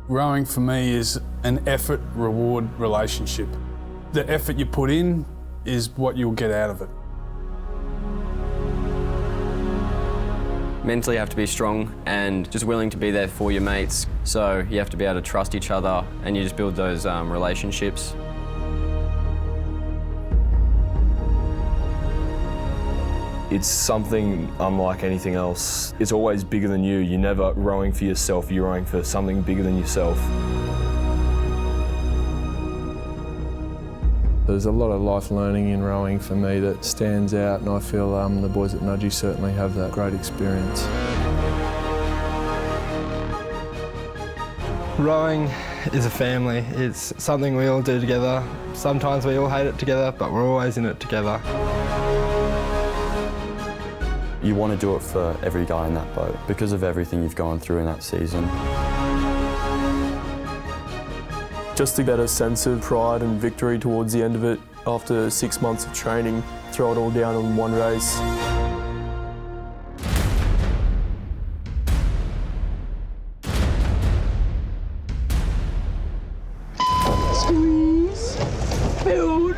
Rowing for me is an effort-reward relationship. The effort you put in is what you'll get out of it. Mentally you have to be strong and just willing to be there for your mates. So you have to be able to trust each other and you just build those relationships. It's something unlike anything else. It's always bigger than you. You're never rowing for yourself, you're rowing for something bigger than yourself. There's a lot of life learning in rowing for me that stands out, and I feel the boys at Nudgee certainly have that great experience. Rowing is a family. It's something we all do together. Sometimes we all hate it together, but we're always in it together. You want to do it for every guy in that boat because of everything you've gone through in that season. Just to get a sense of pride and victory towards the end of it after 6 months of training, throw it all down on one race. Squeeze, build,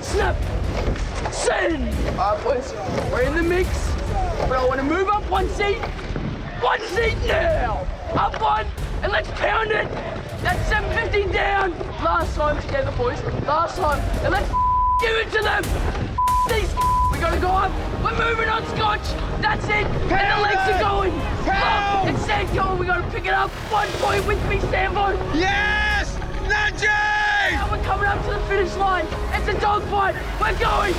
snap, send. All right, boys, we're in the mix, but I want to move up one seat now. Up one, and let's pound it. That's 750 down. Last time together, boys. Last time. And let's give it to them. These we gotta go up. We're moving on, Scotch. That's it. And the legs are going. Up and stand going. We gotta pick it up. 1 point with me, Stanford. Yes! Nudgee! Now we're coming up to the finish line. It's a dogfight. We're going.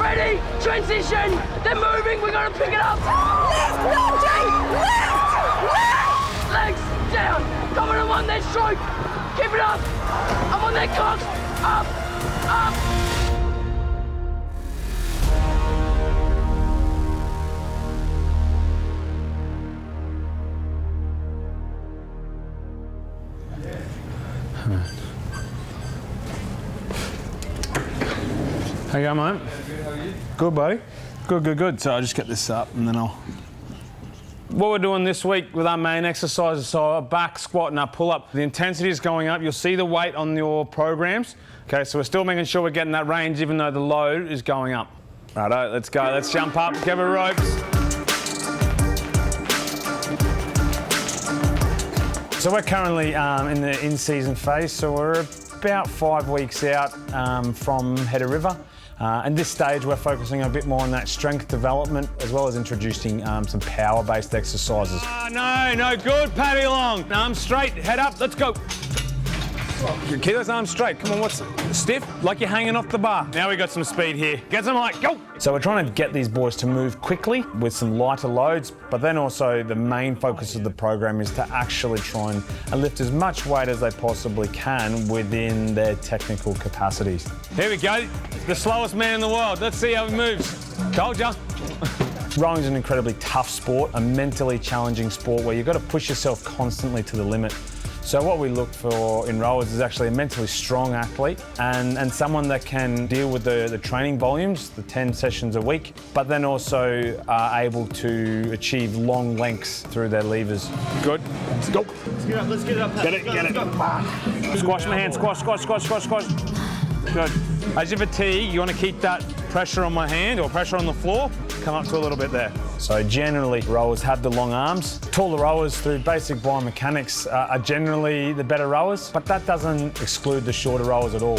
Ready. Transition. They're moving. We gotta pick it up. Left, Nudgee! Left! Legs down. Coming on that stroke. Keep it up. I'm on that cock. Up. Up. How you going, mate? Good, buddy. Good. So I'll just get this up and then I'll... What we're doing this week with our main exercises, so our back squat and our pull-up, the intensity is going up. You'll see the weight on your programs. Okay, so we're still making sure we're getting that range even though the load is going up. Righto, let's go. Let's jump up, give her ropes. So we're currently in the in-season phase, so we're about 5 weeks out from Header River. And this stage, we're focusing a bit more on that strength development as well as introducing some power-based exercises. No, good, paddy along. Arms straight, head up, let's go. Keep those arms straight. Come on, what's stiff? Like you're hanging off the bar. Now we got some speed here. Get some height, go! So we're trying to get these boys to move quickly with some lighter loads, but then also the main focus of the program is to actually try and lift as much weight as they possibly can within their technical capacities. Here we go, the slowest man in the world. Let's see how he moves. Told ya. Rowing is an incredibly tough sport, a mentally challenging sport where you've got to push yourself constantly to the limit. So what we look for in rowers is actually a mentally strong athlete and someone that can deal with the training volumes, the 10 sessions a week, but then also are able to achieve long lengths through their levers. Good. Let's go. Let's get it up. Get it. Squash my hand, squash. Good. As you fatigue, you want to keep that pressure on my hand or pressure on the floor. Come up to a little bit there. So generally, rowers have the long arms. Taller rowers through basic biomechanics are generally the better rowers, but that doesn't exclude the shorter rowers at all.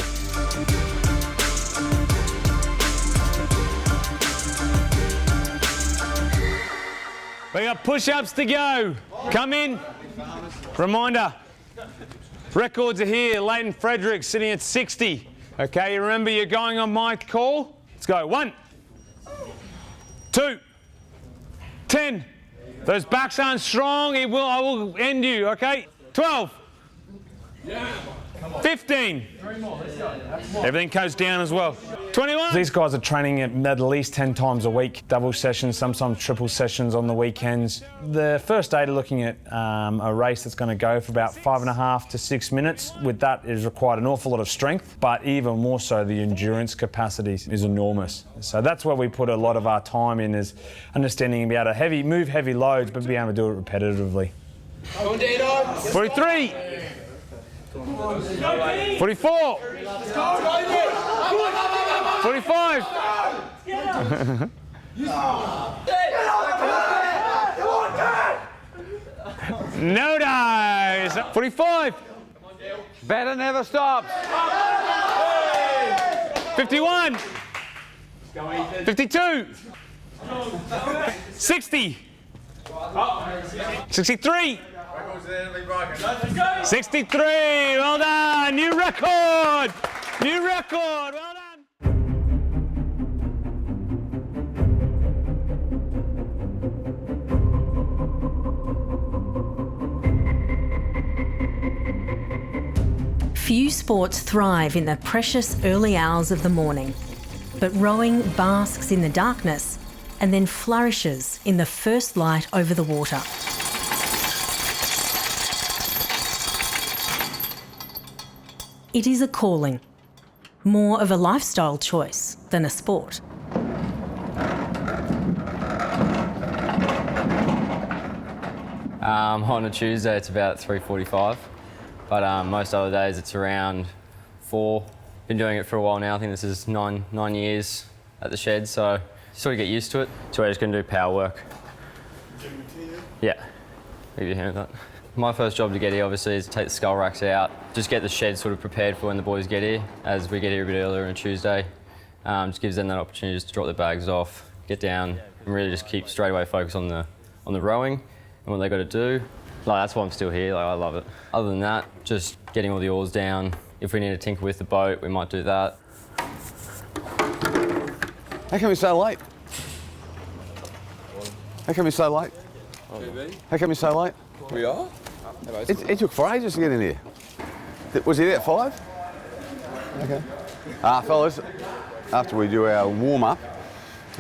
We got push-ups to go. Come in. Reminder, records are here. Leighton Frederick sitting at 60. Okay, you remember you're going on my call? Let's go. 1, 2, 10. Those backs aren't strong. I will end you, okay? 12. 15. Everything goes down as well. 21. These guys are training at least 10 times a week, double sessions, sometimes triple sessions on the weekends. The first aid are looking at a race that's going to go for about 5.5 to 6 minutes. With that is required an awful lot of strength, but even more so the endurance capacity is enormous. So that's where we put a lot of our time in, is understanding and be able to move heavy loads, but be able to do it repetitively. 43. 44. 45. No dice. 45. Better never stops. 51. 52. 60. 63. 63. Well done. New record. New record. Well done. Few sports thrive in the precious early hours of the morning, but rowing basks in the darkness and then flourishes in the first light over the water. It is a calling, more of a lifestyle choice than a sport. On a Tuesday it's about 3:45, but most other days it's around 4. Been doing it for a while now. I think this is nine years at the shed, so sort of get used to it. So we're just going to do power work. Yeah, give you a hand with that. My first job to get here obviously is to take the skull racks out, just get the shed sort of prepared for when the boys get here, as we get here a bit earlier on a Tuesday. Just gives them that opportunity just to drop their bags off, get down, and really just keep straight away focus on the rowing and what they got to do. Like, that's why I'm still here. Like, I love it. Other than that, just getting all the oars down. If we need to tinker with the boat, we might do that. How come you're so late? How come you're so late? How come you're so late? We are? It took for ages to get in here. Was he there at 5? Okay. Fellas, after we do our warm-up,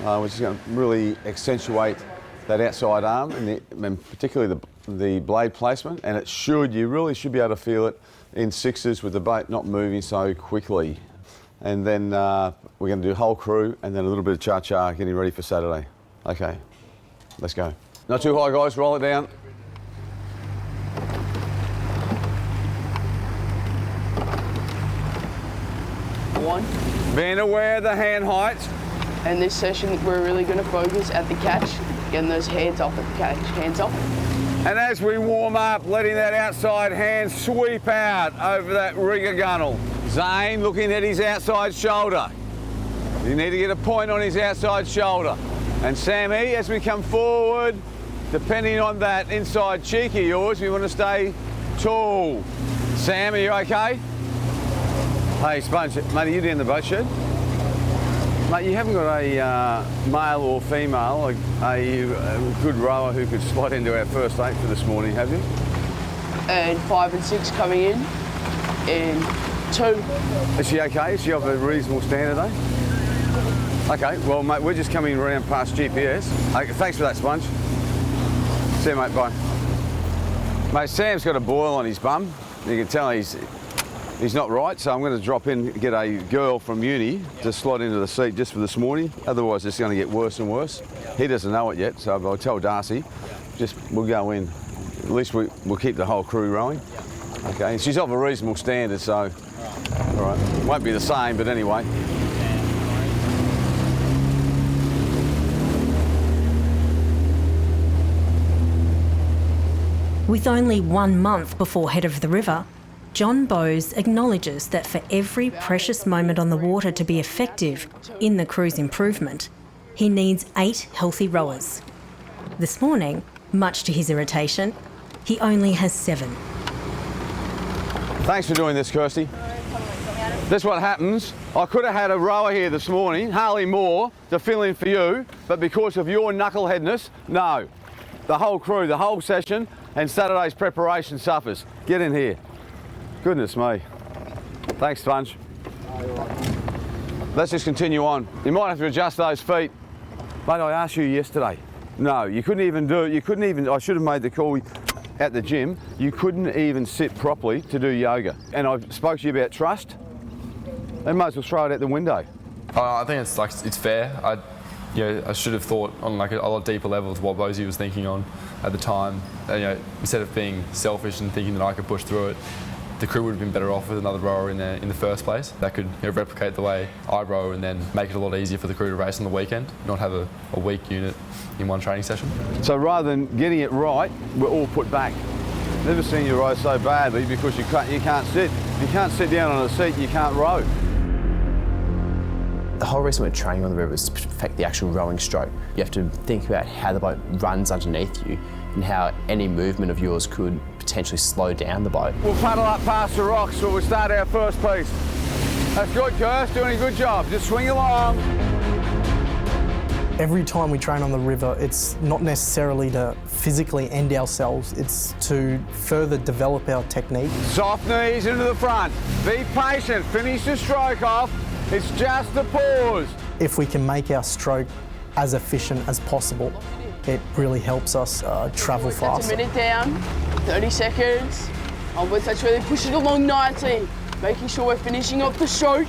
we're just going to really accentuate that outside arm and particularly the blade placement, and you really should be able to feel it in sixes with the boat not moving so quickly. And then we're going to do whole crew and then a little bit of cha-cha getting ready for Saturday. Okay, let's go. Not too high, guys, roll it down. One. Being aware of the hand heights. And this session, we're really going to focus at the catch, getting those hands off at the catch, hands off. And as we warm up, letting that outside hand sweep out over that rigger gunnel. Zane looking at his outside shoulder. You need to get a point on his outside shoulder. And Sammy, as we come forward, depending on that inside cheek of yours, we want to stay tall. Sam, are you okay? Hey, Sponge, mate, are you down the boat shed? Mate, you haven't got a male or female, a good rower who could slot into our first 8 for this morning, have you? And 5 and 6 coming in, and 2. Is she okay? Is she of a reasonable standard, eh? Okay, well, mate, we're just coming around past GPS. Okay, thanks for that, Sponge. See you, mate, bye. Mate, Sam's got a boil on his bum. You can tell he's not right, so I'm going to drop in, get a girl from uni to slot into the seat just for this morning. Otherwise, it's going to get worse and worse. He doesn't know it yet, so I'll tell Darcy. We'll go in. At least we'll keep the whole crew rowing. Okay, and she's of a reasonable standard, so all right. Won't be the same, but anyway. With only 1 month before Head of the River, John Bowes acknowledges that for every precious moment on the water to be effective in the crew's improvement, he needs 8 healthy rowers. This morning, much to his irritation, he only has 7. Thanks for doing this, Kirsty. This is what happens. I could have had a rower here this morning, Harley Moore, to fill in for you, but because of your knuckleheadness, no. The whole crew, the whole session, and Saturday's preparation suffers. Get in here. Goodness me. Thanks, Sponge. Let's just continue on. You might have to adjust those feet. Mate, I asked you yesterday. No, you couldn't even do it. I should have made the call at the gym. You couldn't even sit properly to do yoga. And I spoke to you about trust. They might as well throw it out the window. I think it's fair. Yeah, I should have thought on like a lot deeper level to what Bosie was thinking on at the time. Instead of being selfish and thinking that I could push through it, the crew would have been better off with another rower in there in the first place. That could replicate the way I row and then make it a lot easier for the crew to race on the weekend, not have a weak unit in one training session. So rather than getting it right, we're all put back. Never seen you row so badly because you can't sit. You can't sit down on a seat, you can't row. The whole reason we're training on the river is to perfect the actual rowing stroke. You have to think about how the boat runs underneath you and how any movement of yours could potentially slow down the boat. We'll paddle up past the rocks so we'll start our first piece. That's good, Kirst, doing a good job. Just swing along. Every time we train on the river, it's not necessarily to physically end ourselves, it's to further develop our technique. Soft knees into the front. Be patient, finish the stroke off. It's just a pause. If we can make our stroke as efficient as possible, it really helps us travel faster. That's a minute down, 30 seconds. Onwards, let's really push it along nicely. Making sure we're finishing off the stroke.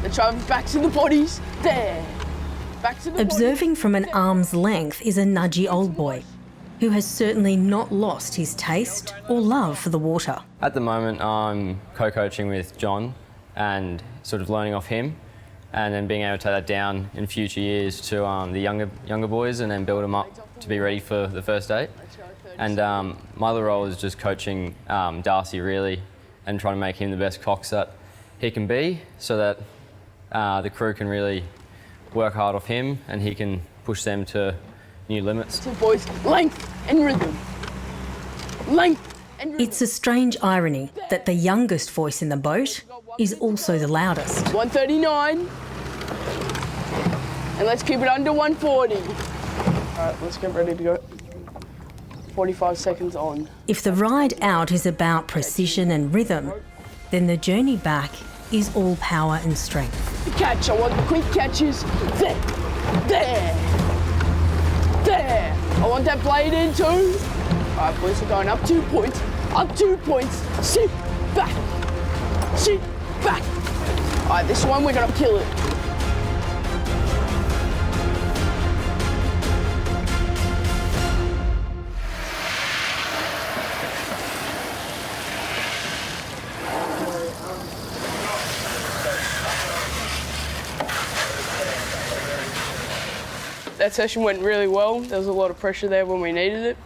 The travel back to the bodies, there. Back to the Observing from an arm's length is a nudgy old boy who has certainly not lost his taste or love for the water. At the moment, I'm co-coaching with John and sort of learning off him, and then being able to take that down in future years to the younger boys and then build them up to be ready for the first eight. And my other role is just coaching Darcy really and trying to make him the best cox that he can be so that the crew can really work hard off him and he can push them to new limits. So boys, length and rhythm. Length. It's a strange irony that the youngest voice in the boat is also the loudest. 139. And let's keep it under 140. All right, let's get ready to go. 45 seconds on. If the ride out is about precision and rhythm, then the journey back is all power and strength. The catch, I want the quick catches. There, there, there. I want that blade in too. All right, boys, we're going up 2 points. Up 2 points. Sit back. Sit back. All right, this one we're gonna kill it. That session went really well. There was a lot of pressure there when we needed it.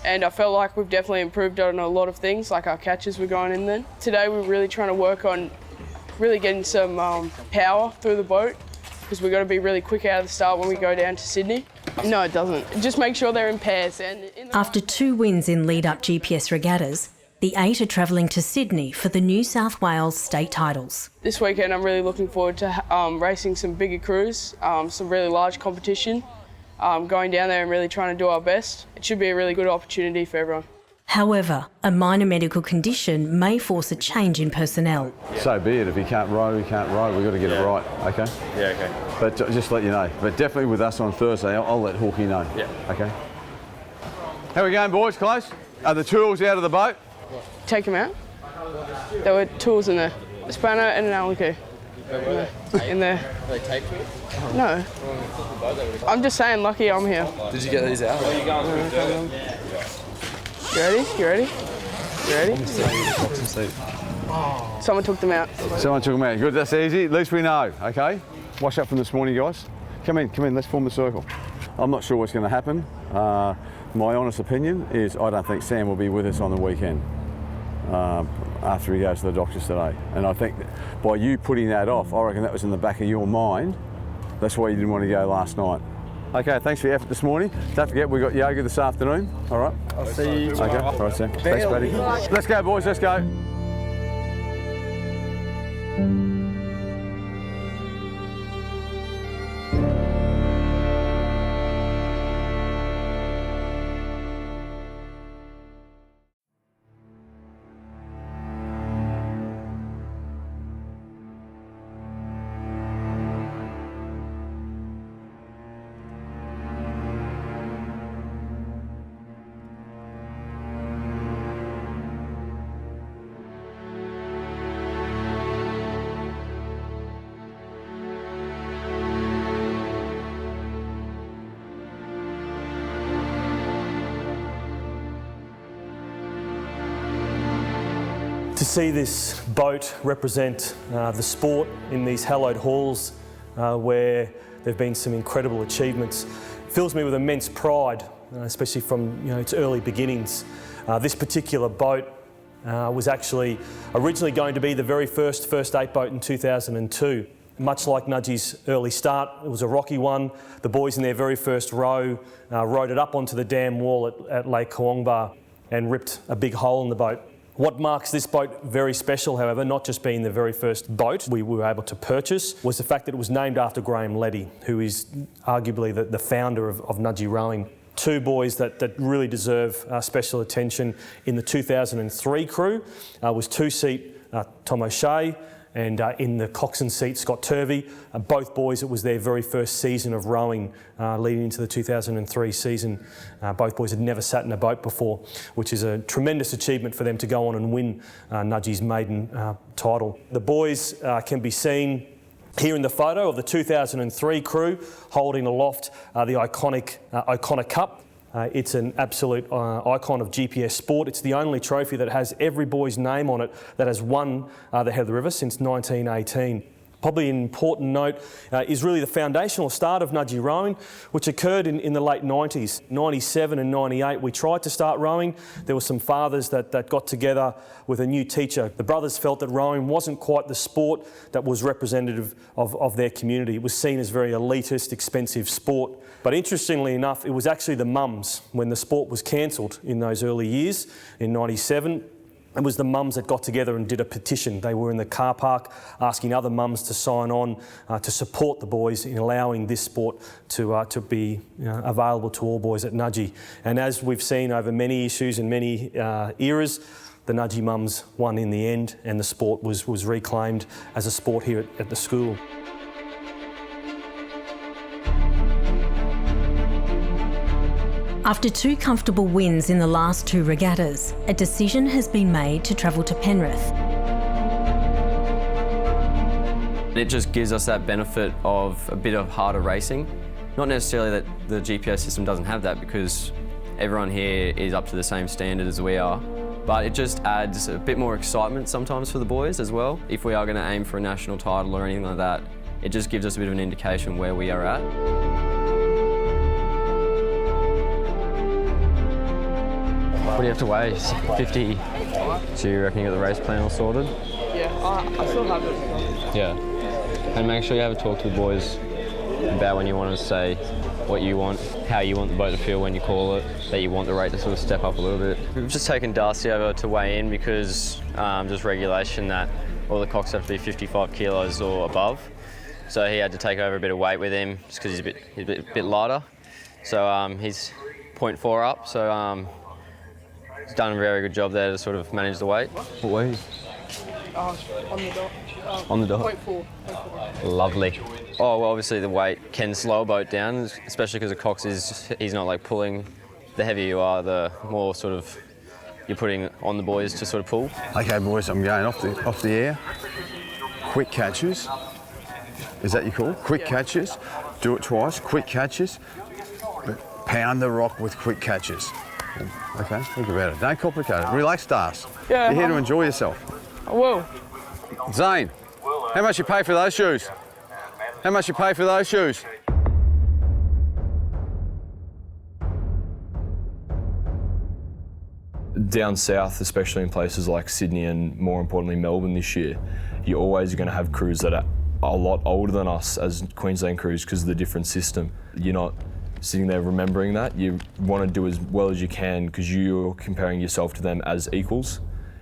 And I felt like we've definitely improved on a lot of things, like our catches were going in then. Today we're really trying to work on really getting some power through the boat, because we've got to be really quick out of the start when we go down to Sydney. No, it doesn't. Just make sure they're in pairs. After 2 wins in lead-up GPS regattas, the 8 are travelling to Sydney for the New South Wales state titles. This weekend I'm really looking forward to racing some bigger crews, some really large competition, going down there and really trying to do our best. It should be a really good opportunity for everyone. However, a minor medical condition may force a change in personnel. So be it. If he can't row, he can't row. We've got to get it right, okay? Yeah, okay. But just let you know. But definitely with us on Thursday, I'll let Hawkie know. Yeah. Okay. How we going, boys? Close? Are the tools out of the boat? Take them out. There were tools in there. A spanner and an Allen key. In there. Are they taped to it? No. I'm just saying, lucky I'm here. Did you get these out? Where are you going? You ready? You ready? You ready? Someone took them out. Someone took them out. Good, that's easy. At least we know, okay? Wash up from this morning, guys. Come in, let's form the circle. I'm not sure what's going to happen. My honest opinion is I don't think Sam will be with us on the weekend after he goes to the doctors today. And I think by you putting that off, I reckon that was in the back of your mind. That's why you didn't want to go last night. Okay, thanks for your effort this morning. Don't forget, we've got yoga this afternoon. All right? I'll see you tomorrow. Okay, all right, Sam. Thanks, buddy. Let's go, boys, let's go. To see this boat represent the sport in these hallowed halls where there have been some incredible achievements fills me with immense pride, especially from its early beginnings. This particular boat was actually originally going to be the very first eight boat in 2002. Much like Nudgee's early start, it was a rocky one. The boys in their very first row rowed it up onto the dam wall at Lake Kawangba and ripped a big hole in the boat. What marks this boat very special, however, not just being the very first boat we were able to purchase, was the fact that it was named after Graham Leddy, who is arguably the founder of Nudgee rowing. Two boys that really deserve special attention in the 2003 crew was two-seat Tom O'Shea and in the coxswain seat Scott Turvey. Both boys, it was their very first season of rowing leading into the 2003 season. Both boys had never sat in a boat before, which is a tremendous achievement for them to go on and win Nudgee's maiden title. The boys can be seen here in the photo of the 2003 crew holding aloft the iconic cup. It's an absolute icon of GPS sport. It's the only trophy that has every boy's name on it that has won the Head of the River since 1918. Probably an important note is really the foundational start of Nudgee rowing, which occurred in the late 90s. 97 and 98, we tried to start rowing. There were some fathers that got together with a new teacher. The brothers felt that rowing wasn't quite the sport that was representative of their community. It was seen as very elitist, expensive sport. But interestingly enough, it was actually the mums, when the sport was cancelled in those early years, in 97, it was the mums that got together and did a petition. They were in the car park asking other mums to sign on to support the boys in allowing this sport to be available to all boys at Nudgee. And as we've seen over many issues and many eras, the Nudgee mums won in the end, and the sport was reclaimed as a sport here at the school. After two comfortable wins in the last two regattas, a decision has been made to travel to Penrith. It just gives us that benefit of a bit of harder racing. Not necessarily that the GPS system doesn't have that, because everyone here is up to the same standard as we are, but it just adds a bit more excitement sometimes for the boys as well. If we are going to aim for a national title or anything like that, it just gives us a bit of an indication where we are at. What do you have to weigh? 50. So you reckon you got the race plan all sorted? Yeah, I still have it. Yeah. And make sure you have a talk to the boys about when you want to say what you want, how you want the boat to feel when you call it, that you want the rate to sort of step up a little bit. We've just taken Darcy over to weigh in because just regulation that all the cocks have to be 55 kilos or above. So he had to take over a bit of weight with him just because he's a bit lighter. So he's 0.4 up. So he's done a very good job there to sort of manage the weight. What weight? On the dot. On the dot? 0.4. Lovely. Oh, well, obviously the weight can slow a boat down, especially because the cox he's not like pulling. The heavier you are, the more sort of you're putting on the boys to sort of pull. Okay, boys, I'm going off the air. Quick catches. Is that your call? Quick catches. Do it twice. Quick catches. Pound the rock with quick catches. Okay, think about it. Don't complicate it. Relax, Darcy. Yeah, you're here to enjoy yourself. I will. Zane, how much you pay for those shoes? How much you pay for those shoes? Down south, especially in places like Sydney and more importantly Melbourne this year, you're always going to have crews that are a lot older than us as Queensland crews because of the different system. You're not sitting there remembering that. You want to do as well as you can because you're comparing yourself to them as equals,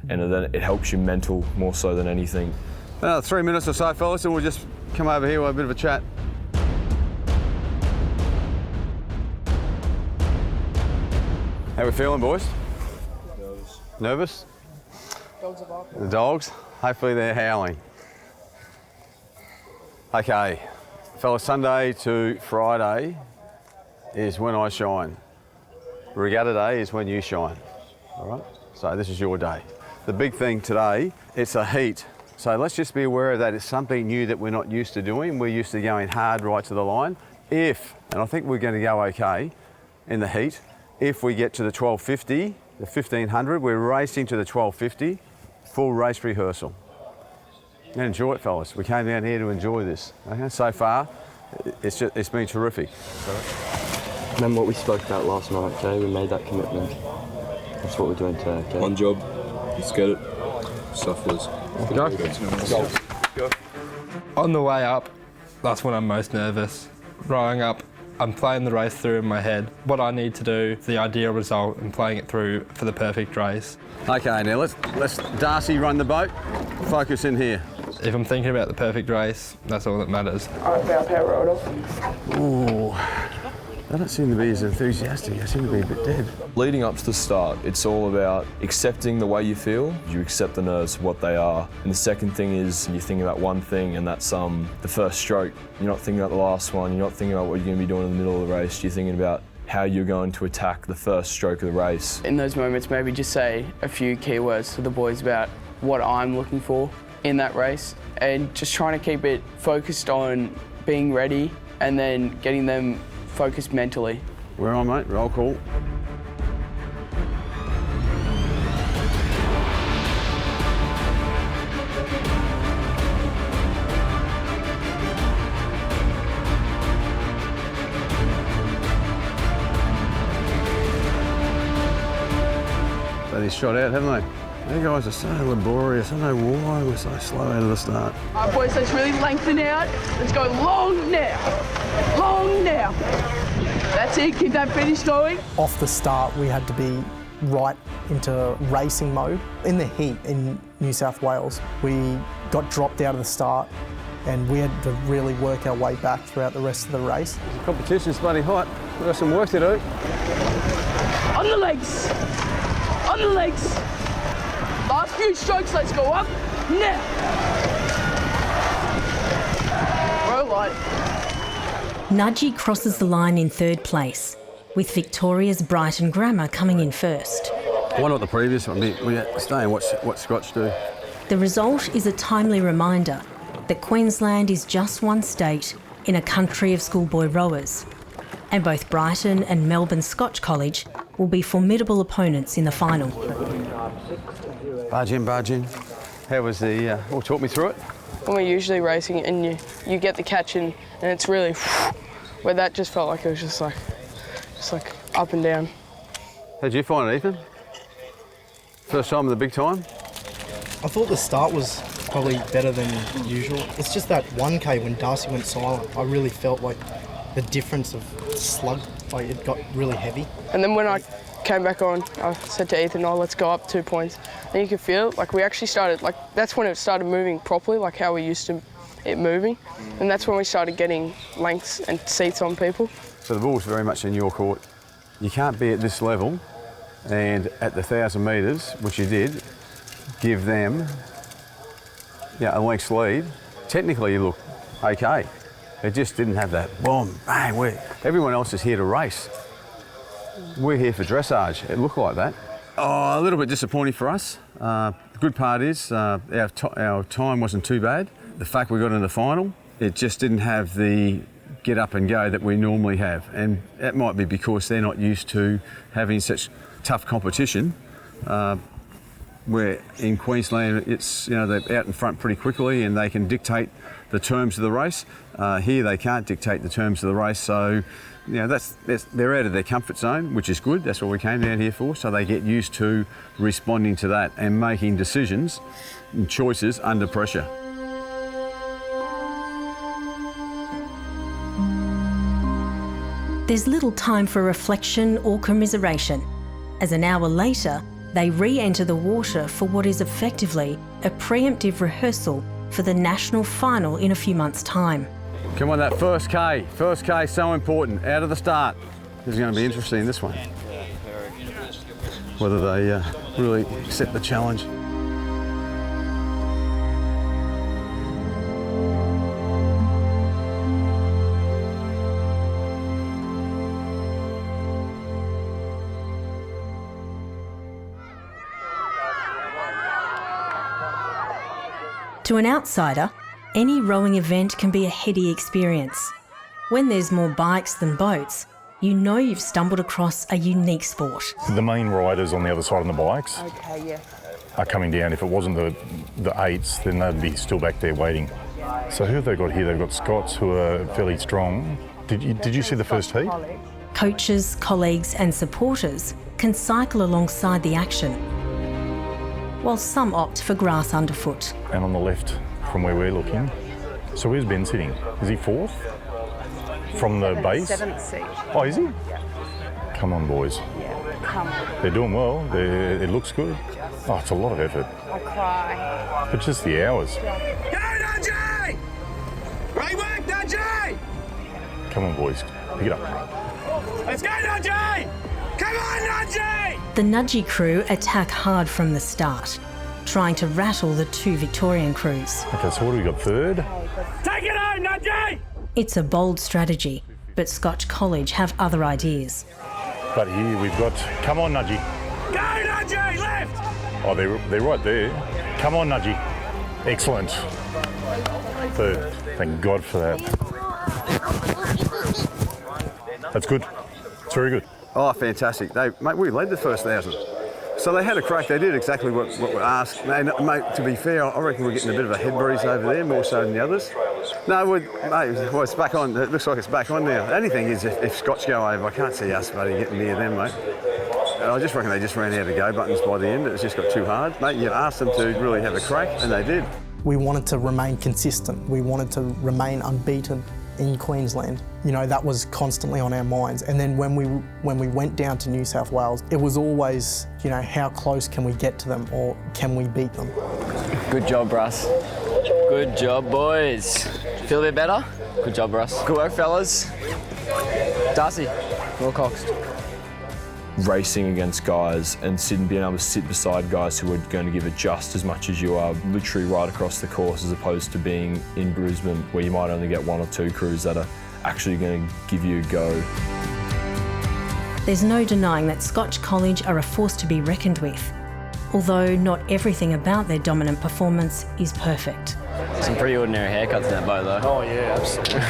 and then it helps you mental more so than anything. 3 minutes or so, fellas, and we'll just come over here, we'll have a bit of a chat. How we feeling, boys? Nervous? Dogs are barking. The dogs? Hopefully they're howling. Okay, fellas, Sunday to Friday is when I shine. Regatta day is when you shine, all right? So this is your day. The big thing today, it's a heat. So let's just be aware of that. It's something new that we're not used to doing. We're used to going hard right to the line. And I think we're going to go okay in the heat, if we get to the 1250, the 1500, we're racing to the 1250, full race rehearsal. And enjoy it, fellas. We came down here to enjoy this. Okay? So far, it's been terrific. Remember what we spoke about last night, okay? We made that commitment. That's what we're doing today, okay? One job, let's get it. Suffers. Go. On the way up, that's when I'm most nervous. Rowing up, I'm playing the race through in my head. What I need to do, the ideal result, and playing it through for the perfect race. Okay, now let's Darcy run the boat. Focus in here. If I'm thinking about the perfect race, that's all that matters. Alright, bow power rolled off. Ooh, they don't seem to be as enthusiastic. They seem to be a bit dead. Leading up to the start, it's all about accepting the way you feel. You accept the nerves for what they are. And the second thing is you're thinking about one thing, and that's the first stroke. You're not thinking about the last one. You're not thinking about what you're going to be doing in the middle of the race. You're thinking about how you're going to attack the first stroke of the race. In those moments, maybe just say a few keywords to the boys about what I'm looking for in that race, and just trying to keep it focused on being ready and then getting them focused mentally. We're on, mate. Roll call. They've shot out, haven't they? You guys are so laborious. I don't know why we're so slow out of the start. All right, boys, let's really lengthen out. Let's go long now. Long now. That's it. Keep that finish going. Off the start, we had to be right into racing mode. In the heat in New South Wales, we got dropped out of the start and we had to really work our way back throughout the rest of the race. The competition's bloody hot. We've got some work to do. On the legs. On the legs. Last few strokes, let's go up now. Row light. Nudgee crosses the line in third place, with Victoria's Brighton Grammar coming in first. I wonder what the previous one did. We stay and watch what Scotch do. The result is a timely reminder that Queensland is just one state in a country of schoolboy rowers, and both Brighton and Melbourne Scotch College will be formidable opponents in the final. Barge in, barge in. How was the, talk me through it? When we're usually racing and you get the catch in and it's really, where that just felt like it was just like up and down. How'd you find it, Ethan? First time in the big time? I thought the start was probably better than usual. It's just that 1K when Darcy went silent, I really felt like the difference of slug, like it got really heavy. And then when I came back on, I said to Ethan, oh, let's go up 2 points. And you could feel it, like we actually started, like that's when it started moving properly, like how we used to it moving. And that's when we started getting lengths and seats on people. So the ball's very much in your court. You can't be at this level and at the 1,000 metres, which you did, give them a length's lead. Technically you look okay. It just didn't have that boom, bang, everyone else is here to race. We're here for dressage. It looked like that. Oh, a little bit disappointing for us. The good part is our time wasn't too bad. The fact we got in the final, it just didn't have the get up and go that we normally have. And that might be because they're not used to having such tough competition. Where in Queensland, it's they're out in front pretty quickly and they can dictate the terms of the race. Here they can't dictate the terms of the race, so they're out of their comfort zone, which is good. That's what we came down here for. So they get used to responding to that and making decisions and choices under pressure. There's little time for reflection or commiseration, as an hour later, they re-enter the water for what is effectively a preemptive rehearsal for the national final in a few months' time. Come on, that first K so important, out of the start. This is going to be interesting, this one. Whether they really accept the challenge. To an outsider, any rowing event can be a heady experience. When there's more bikes than boats, you know you've stumbled across a unique sport. The main riders on the other side on the bikes. Okay, yeah. are coming down. If it wasn't the 8s, then they'd be still back there waiting. So who have they got here? They've got Scots, who are fairly strong. Did you see the first heat? Coaches, colleagues and supporters can cycle alongside the action, while some opt for grass underfoot. And on the left, from where we're looking, so where's Ben sitting? Is he 4th? From the base? 7th seat. Oh, is he? Come on, boys. Yeah, come on. They're doing well. It looks good. Oh, it's a lot of effort. I'll cry. But just the hours. Go, Nudgee! Great work, Nudgee! Come on, boys. Pick it up. Let's go, Nudgee! Come on, Nudgee! The Nudgee crew attack hard from the start, trying to rattle the 2 Victorian crews. Okay, so what do we got? 3rd? Take it home, Nudgee! It's a bold strategy, but Scotch College have other ideas. But here we've got, come on, Nudgee. Go, Nudgee, left! Oh, they're right there. Come on, Nudgee. Excellent. 3rd. Thank God for that. That's good. It's very good. Oh, fantastic. Mate, we led the first 1,000. So they had a crack. They did exactly what we asked. And, mate, to be fair, I reckon we're getting a bit of a head breeze over there, more so than the others. No, mate, well, it's back on. It looks like it's back on now. The only thing is, if Scots go over, I can't see us, buddy, getting near them, mate. I just reckon they just ran out of go buttons by the end. It's just got too hard. Mate, you asked them to really have a crack, and they did. We wanted to remain consistent. We wanted to remain unbeaten in Queensland. You know, that was constantly on our minds. And then when we went down to New South Wales, it was always, you know, how close can we get to them or can we beat them? Good job, Russ. Good job, boys. Feel a bit better? Good job, Russ. Good work, fellas. Darcy, well coxed. Racing against guys and being able to sit beside guys who are going to give it just as much as you are, literally right across the course, as opposed to being in Brisbane where you might only get 1 or 2 crews that are actually going to give you a go. There's no denying that Scotch College are a force to be reckoned with, although not everything about their dominant performance is perfect. Some pretty ordinary haircuts in that boat, though. Oh yeah, absolutely.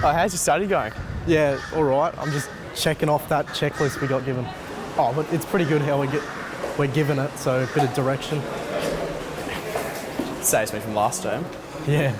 Oh, how's your study going? Yeah, all right. I'm just checking off that checklist we got given. Oh, but it's pretty good how we're given it, so a bit of direction. Saves me from last term. Yeah.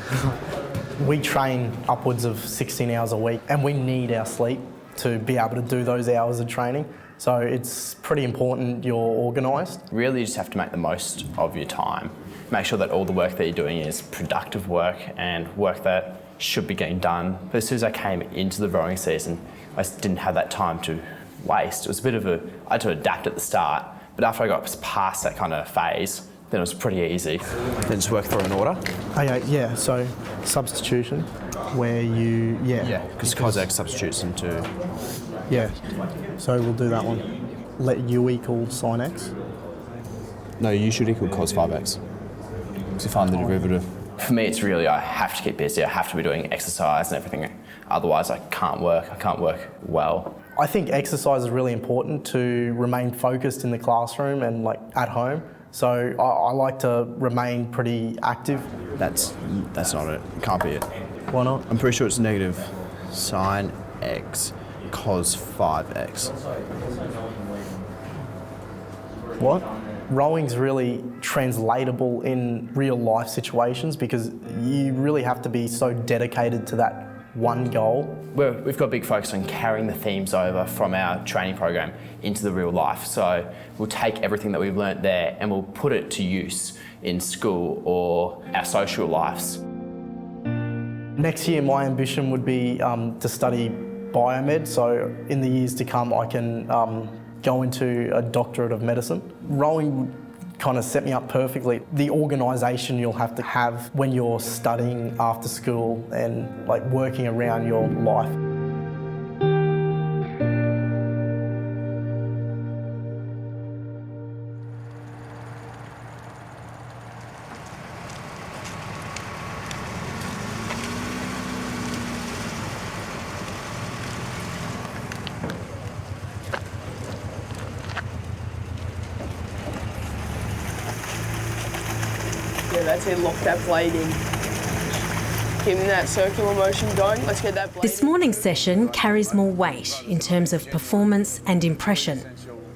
We train upwards of 16 hours a week, and we need our sleep to be able to do those hours of training. So it's pretty important you're organised. Really, you just have to make the most of your time. Make sure that all the work that you're doing is productive work and work that should be getting done. But as soon as I came into the rowing season, I just didn't have that time to waste. It was a bit of I had to adapt at the start, but after I got past that kind of phase, then it was pretty easy. Then just work through an order. Okay, yeah, so substitution, where you, Yeah, because Cossack substitutes into... Yeah, so we'll do that one. Let U equal sin x. No, U should equal cos 5x. To find the derivative. For me, it's really, I have to keep busy, I have to be doing exercise and everything, otherwise I can't work well. I think exercise is really important to remain focused in the classroom and like at home, so I like to remain pretty active. That's not it, can't be it. Why not? I'm pretty sure it's negative sin x cos 5x. What? Rowing's really translatable in real life situations because you really have to be so dedicated to that one goal. We've got a big focus on carrying the themes over from our training program into the real life. So we'll take everything that we've learnt there and we'll put it to use in school or our social lives. Next year, my ambition would be to study biomed. So in the years to come, I can go into a doctorate of medicine. Rowing would kind of set me up perfectly. The organisation you'll have to have when you're studying after school and like working around your life. That's it, lock that blade in. Keeping that circular motion going. Let's get that blade This morning's session carries more weight in terms of performance and impression,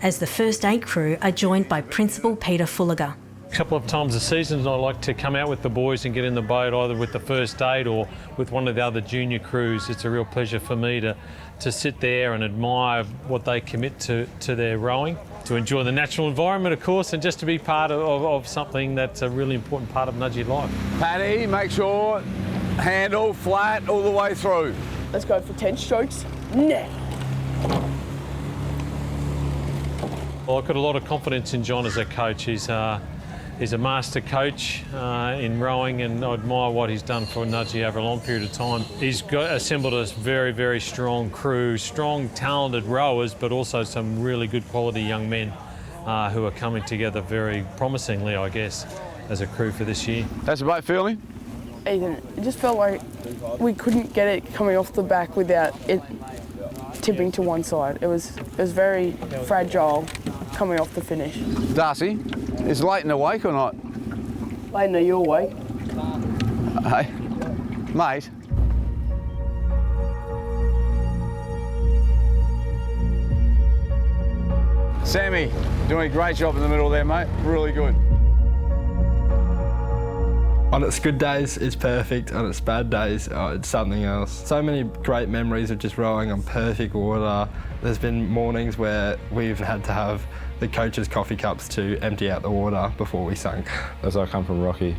as the first aid crew are joined by Principal Peter Fulliger. A couple of times a season I like to come out with the boys and get in the boat either with the first aid or with one of the other junior crews. It's a real pleasure for me to sit there and admire what they commit to their rowing, to enjoy the natural environment of course, and just to be part of something that's a really important part of Nudgee life. Paddy, make sure handle flat all the way through. Let's go for 10 strokes now. Well, I've got a lot of confidence in John as a coach. He's a master coach in rowing, and I admire what he's done for Nudgee over a long period of time. He's assembled a very, very strong crew, strong, talented rowers, but also some really good quality young men who are coming together very promisingly, I guess, as a crew for this year. How's the boat feeling? Ethan, it just felt like we couldn't get it coming off the back without it tipping to one side. It was very fragile coming off the finish. Darcy, is Leighton awake or not? Leighton, are you awake? Hey, mate. Sammy, doing a great job in the middle there, mate. Really good. On its good days, it's perfect. On its bad days, it's something else. So many great memories of just rowing on perfect water. There's been mornings where we've had to have the coach's coffee cups to empty out the water before we sunk. As I come from Rocky,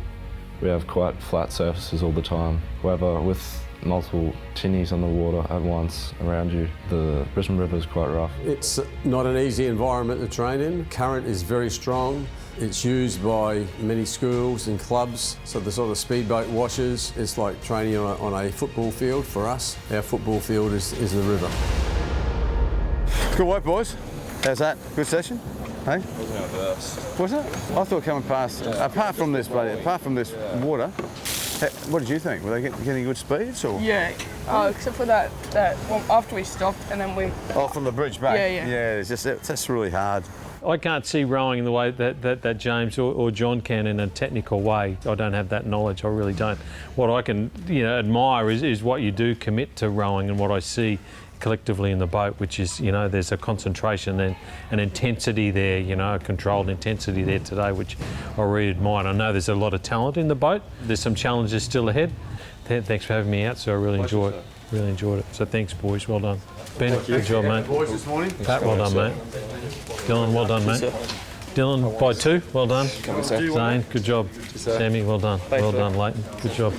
we have quite flat surfaces all the time. However, with multiple tinnies on the water at once around you, the Brisbane River is quite rough. It's not an easy environment to train in. Current is very strong. It's used by many schools and clubs, so the sort of speedboat washes. It's like training on a football field for us. Our football field is the river. Good work, boys. How's that? Good session? Hey? Wasn't our best. Was it? I thought coming past, apart from this water, what did you think? Were they getting good speeds or? Yeah, except for that well, after we stopped and then we... Oh, from the bridge back? Yeah. Yeah, that's really hard. I can't see rowing in the way that James or John can in a technical way. I don't have that knowledge, I really don't. What I can admire is what you do commit to rowing and what I see collectively in the boat, which is, there's a concentration and an intensity there, a controlled intensity there today, which I really admire. I know there's a lot of talent in the boat. There's some challenges still ahead. Thanks for having me out, so I really enjoyed it. Really enjoyed it. So thanks, boys. Well done. Ben, good job, mate. Boys this morning. Pat, well done, mate. Dylan, well done, mate. Dylan, by 2, well done. Zane, good job. Sammy, well done. Well done, Leighton. Good job.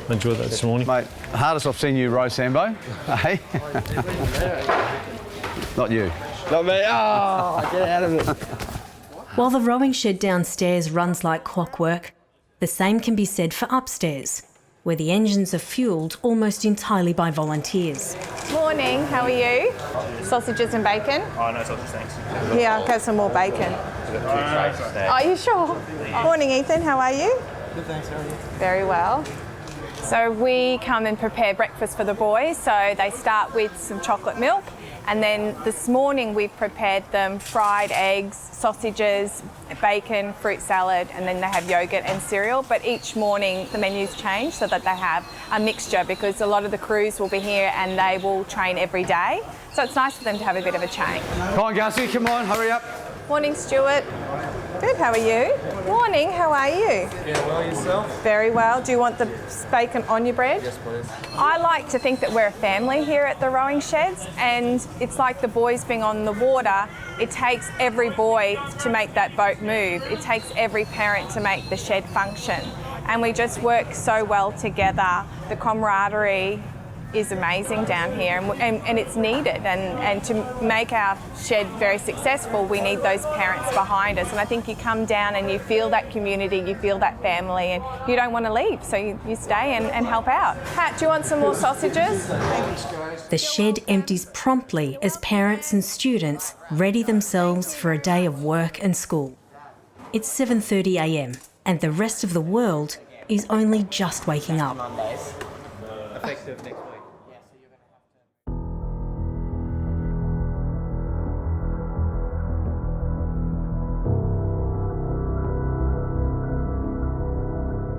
I enjoyed that this morning. Mate, hardest I've seen you row, Sambo. Hey? Not you. Not me. Oh, get out of it. While the rowing shed downstairs runs like clockwork, the same can be said for upstairs, where the engines are fuelled almost entirely by volunteers. Morning, how are you? Sausages and bacon? Oh, no sausage, thanks. Here, I'll have some more bacon. Are you sure? Morning, Ethan, how are you? Good, thanks, how are you? Very well. So we come and prepare breakfast for the boys. So they start with some chocolate milk, and then this morning we've prepared them fried eggs, sausages, bacon, fruit salad, and then they have yogurt and cereal. But each morning the menus change so that they have a mixture, because a lot of the crews will be here and they will train every day. So it's nice for them to have a bit of a change. Come on, Gussie, come on, hurry up. Morning, Stuart. Good, how are you? Morning, how are you? Yeah, well, yourself? Very well. Do you want the bacon on your bread? Yes, please. I like to think that we're a family here at the rowing sheds, and it's like the boys being on the water. It takes every boy to make that boat move. It takes every parent to make the shed function. And we just work so well together. The camaraderie is amazing down here, and it's needed, and to make our shed very successful we need those parents behind us, and I think you come down and you feel that community, you feel that family, and you don't want to leave, so you stay and help out. Pat, do you want some more sausages? The shed empties promptly as parents and students ready themselves for a day of work and school. It's 7:30 a.m. and the rest of the world is only just waking up. Effective next week.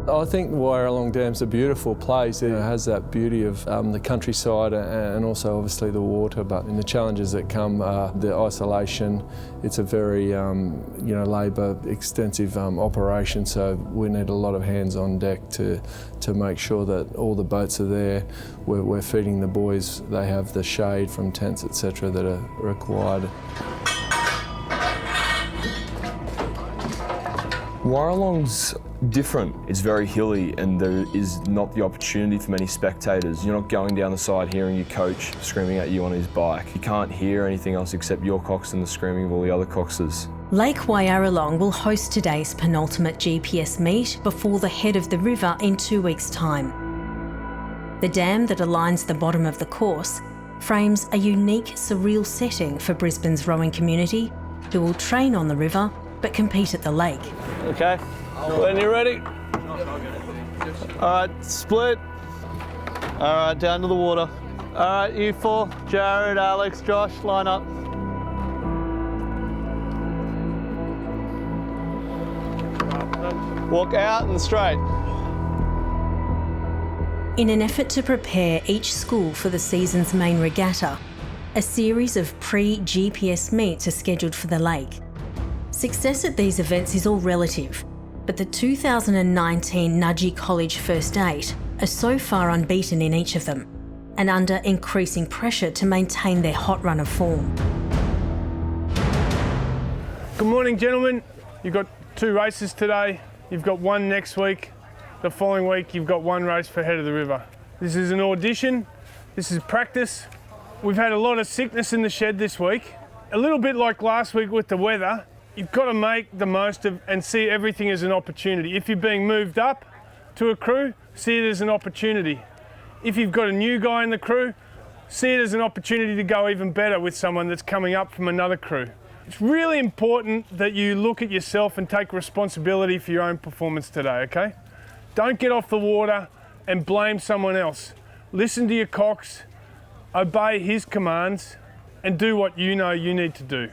I think Wyalong Dam's a beautiful place. It has that beauty of the countryside and also obviously the water, but in the challenges that come, the isolation, it's a very labour extensive operation, so we need a lot of hands on deck to make sure that all the boats are there. We're feeding the boys, they have the shade from tents etc. that are required. Wyalong's different. It's very hilly and there is not the opportunity for many spectators. You're not going down the side hearing your coach screaming at you on his bike. You can't hear anything else except your coxswain and the screaming of all the other coxers. Lake Wyalong will host today's penultimate GPS meet before the head of the river in 2 weeks' time. The dam that aligns the bottom of the course frames a unique, surreal setting for Brisbane's rowing community, who will train on the river but compete at the lake. Okay, when you're ready. All right, split. All right, down to the water. All right, you four, Jared, Alex, Josh, line up. Walk out and straight. In an effort to prepare each school for the season's main regatta, a series of pre-GPS meets are scheduled for the lake. Success at these events is all relative, but the 2019 Nudgee College First 8 are so far unbeaten in each of them, and under increasing pressure to maintain their hot run of form. Good morning, gentlemen. You've got 2 races today. You've got 1 next week. The following week, you've got 1 race for Head of the River. This is an audition. This is practice. We've had a lot of sickness in the shed this week. A little bit like last week with the weather. You've got to make the most of and see everything as an opportunity. If you're being moved up to a crew, see it as an opportunity. If you've got a new guy in the crew, see it as an opportunity to go even better with someone that's coming up from another crew. It's really important that you look at yourself and take responsibility for your own performance today, okay? Don't get off the water and blame someone else. Listen to your cox, obey his commands, and do what you know you need to do.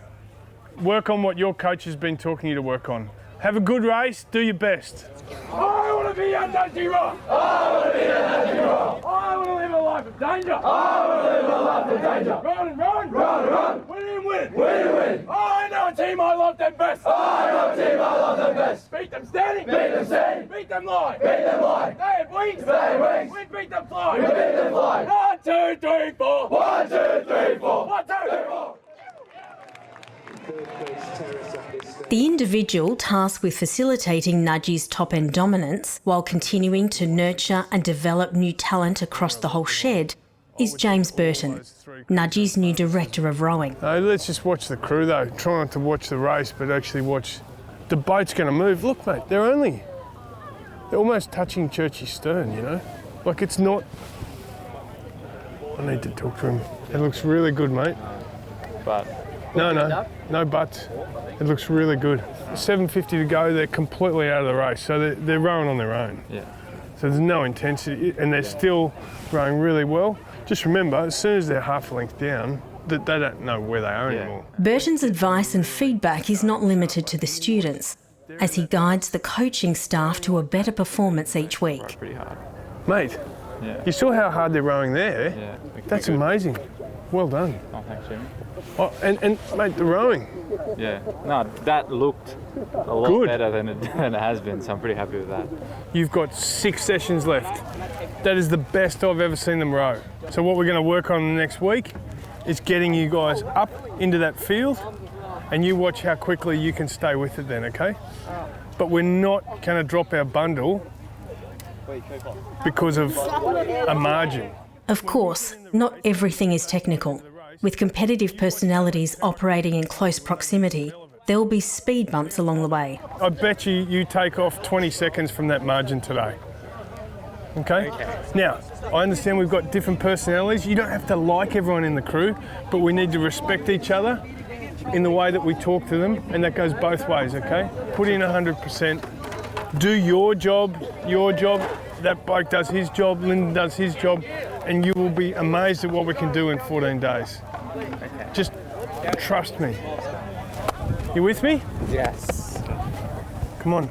Work on what your coach has been talking you to work on. Have a good race, do your best. I want to be a Nudgee Rock. I want to be a Nudgee Rock. I want to live a life of danger. I want to live a life of danger. Run and run. Run and run. Win and win. Win and win. I know a team I love them best. I know a team I love them best. Beat them standing. Beat them standing. Beat them lying. Beat them lying. They have wings. They have wings. We beat them flying. We beat them flying. 1, 2, 3, 4. 1, 2, 3, 4. 1, 2, 3, 4. The individual tasked with facilitating Nudgee's top-end dominance while continuing to nurture and develop new talent across the whole shed is James Burton, Nudgee's new Director of Rowing. Let's just watch the crew though. Try not to watch the race, but actually watch. The boat's going to move. Look, mate, they're almost touching Churchy's stern, you know? Like it's not... I need to talk to him. It looks really good, mate. But... No buts. It looks really good. 7:50 to go, they're completely out of the race, so they're rowing on their own. Yeah. So there's no intensity, and they're still rowing really well. Just remember, as soon as they're half a length down, that they don't know where they are anymore. Burton's advice and feedback is not limited to the students, as he guides the coaching staff to a better performance each week. Pretty hard. Mate, you saw how hard they're rowing there? Yeah. That's amazing. Well done. Oh, thanks, Jimmy. Oh, and mate, the rowing. Yeah. No, that looked a lot better than it has been, so I'm pretty happy with that. You've got 6 sessions left. That is the best I've ever seen them row. So what we're going to work on next week is getting you guys up into that field, and you watch how quickly you can stay with it then, okay? But we're not going to drop our bundle because of a margin. Of course, not everything is technical. With competitive personalities operating in close proximity, there will be speed bumps along the way. I bet you take off 20 seconds from that margin today. Okay? Now, I understand we've got different personalities. You don't have to like everyone in the crew, but we need to respect each other in the way that we talk to them, and that goes both ways, okay? Put in 100%. Do your job. That bloke does his job, Lyndon does his job, and you will be amazed at what we can do in 14 days. Just trust me. You with me? Yes. Come on.